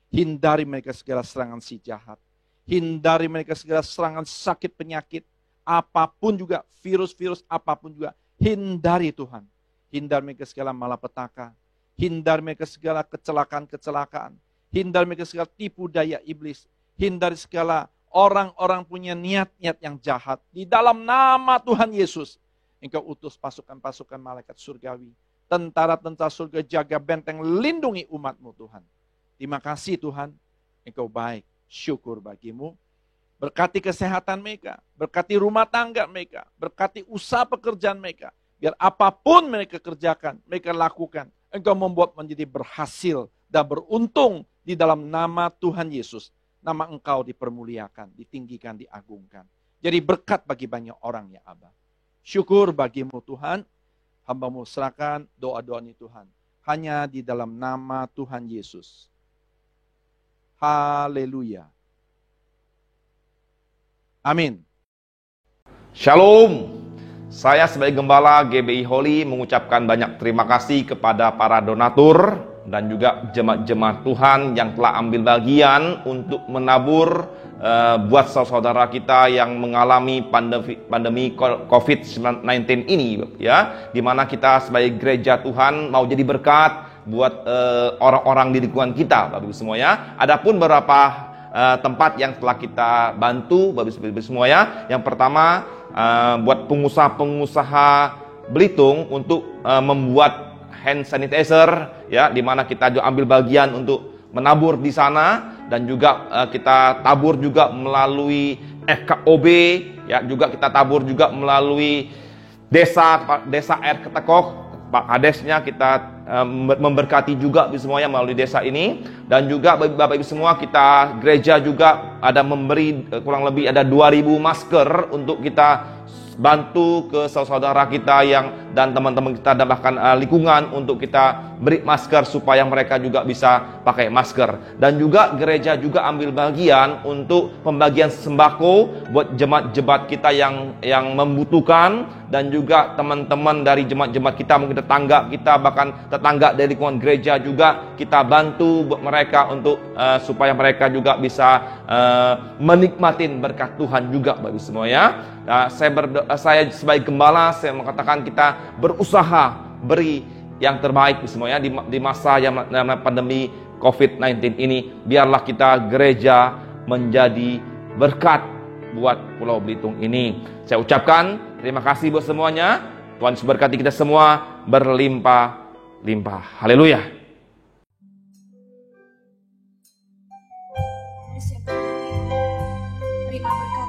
Hindari mereka segala serangan si jahat. Hindari mereka segala serangan sakit penyakit. Apapun juga, virus-virus apapun juga. Hindari Tuhan. Hindari mereka segala malapetaka. Hindari mereka segala kecelakaan-kecelakaan. Hindari mereka segala tipu daya iblis. Hindari segala orang-orang punya niat-niat yang jahat. Di dalam nama Tuhan Yesus, Engkau utus pasukan-pasukan malaikat surgawi. Tentara-tentara surga jaga benteng, lindungi umat-Mu Tuhan. Terima kasih Tuhan, Engkau baik. Syukur bagi-Mu. Berkati kesehatan mereka, berkati rumah tangga mereka, berkati usaha pekerjaan mereka. Biar apapun mereka kerjakan, mereka lakukan, Engkau membuat menjadi berhasil dan beruntung di dalam nama Tuhan Yesus. Nama Engkau dipermuliakan, ditinggikan, diagungkan. Jadi berkat bagi banyak orang ya Aba. Syukur bagi-Mu Tuhan, hamba-Mu serahkan doa-doa ini Tuhan. Hanya di dalam nama Tuhan Yesus. Haleluya. Amin. Shalom. Saya sebagai Gembala GBI Holy mengucapkan banyak terima kasih kepada para donatur dan juga jemaat-jemaat Tuhan yang telah ambil bagian untuk menabur buat saudara kita yang mengalami pandemi COVID-19 ini ya, di mana kita sebagai gereja Tuhan mau jadi berkat buat orang-orang di lingkungan kita Bapak Ibu semua ya. Adapun beberapa tempat yang telah kita bantu Bapak Ibu semua ya. Yang pertama buat pengusaha-pengusaha Belitung untuk membuat hand sanitizer ya, di mana kita juga ambil bagian untuk menabur di sana, dan juga kita tabur juga melalui FKOB ya, juga kita tabur juga melalui desa air Ketekok, Pak Kadesnya kita memberkati juga semuanya melalui desa ini. Dan juga Bapak Ibu semua, kita gereja juga ada memberi kurang lebih ada 2.000 masker untuk kita bantu ke saudara kita yang dan teman-teman kita dan bahkan lingkungan, untuk kita beri masker supaya mereka juga bisa pakai masker. Dan juga gereja juga ambil bagian untuk pembagian sembako buat jemaat-jemaat kita yang membutuhkan, dan juga teman-teman dari jemaat-jemaat kita, mungkin tetangga kita, bahkan tetangga dari lingkungan gereja juga kita bantu buat mereka untuk supaya mereka juga bisa menikmatin berkat Tuhan juga Bapak semua ya. Saya sebagai gembala, saya mengatakan kita berusaha beri yang terbaik semuanya di masa yang pandemi COVID-19 ini. Biarlah kita gereja menjadi berkat buat Pulau Belitung ini. Saya ucapkan terima kasih buat semuanya. Tuhan berkati kita semua berlimpah-limpah. Haleluya. Terima berkat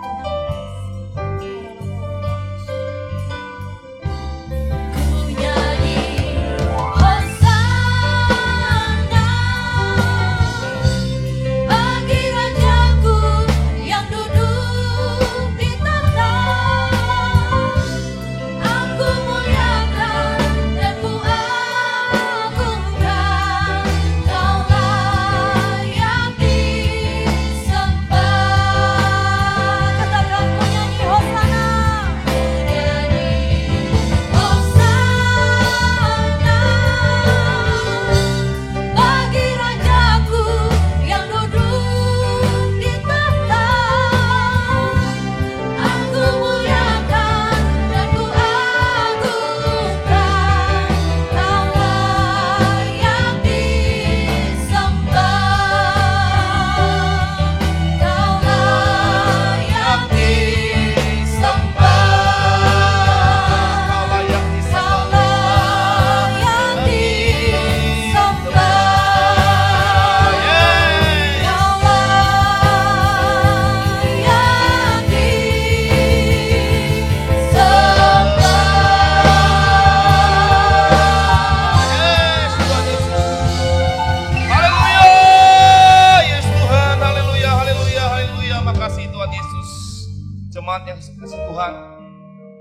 Tuhan.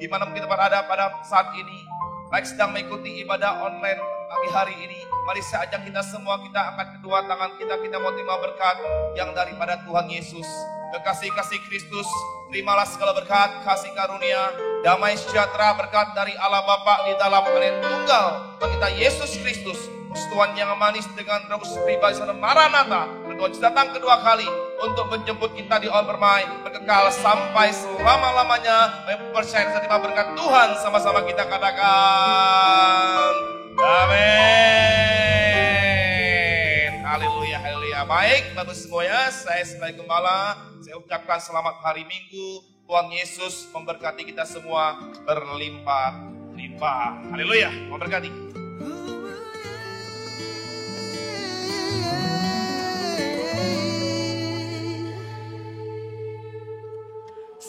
Dimanapun kita berada pada saat ini, baik sedang mengikuti ibadah online pagi hari ini, mari saya ajak kita semua, kita angkat kedua tangan kita mau terima berkat yang daripada Tuhan Yesus. Kekasih-kasih Kristus, terimalah segala berkat, kasih karunia, damai sejahtera, berkat dari Allah Bapa di dalam Anak Tunggal Tuhan kita Yesus Kristus, Tuhan yang manis dengan Roh pribadi dan Maranatha, Tuhan datang kedua kali untuk menjemput kita di alam permai, berkekal sampai selama-lamanya. Percaya dan terima berkat Tuhan, sama-sama kita katakan amin. Haleluya, haleluya. Baik Bapak semuanya, saya sebagai gembala, saya ucapkan selamat hari Minggu. Tuhan Yesus memberkati kita semua berlimpah-limpah. Haleluya, memberkati.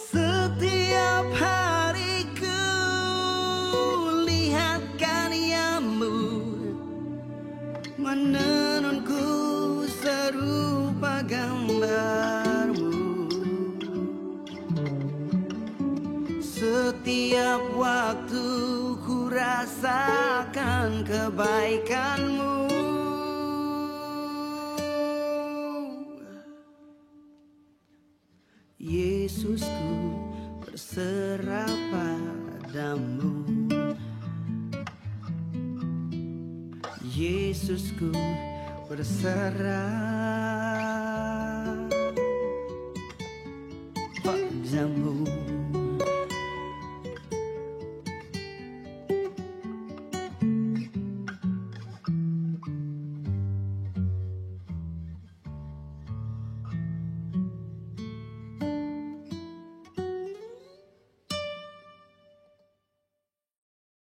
Setiap hari ku lihat karyamu, menenunku serupa gambarmu. Setiap waktu ku rasakan kebaikanmu. Yesusku, berserah padamu. Yesusku, berserah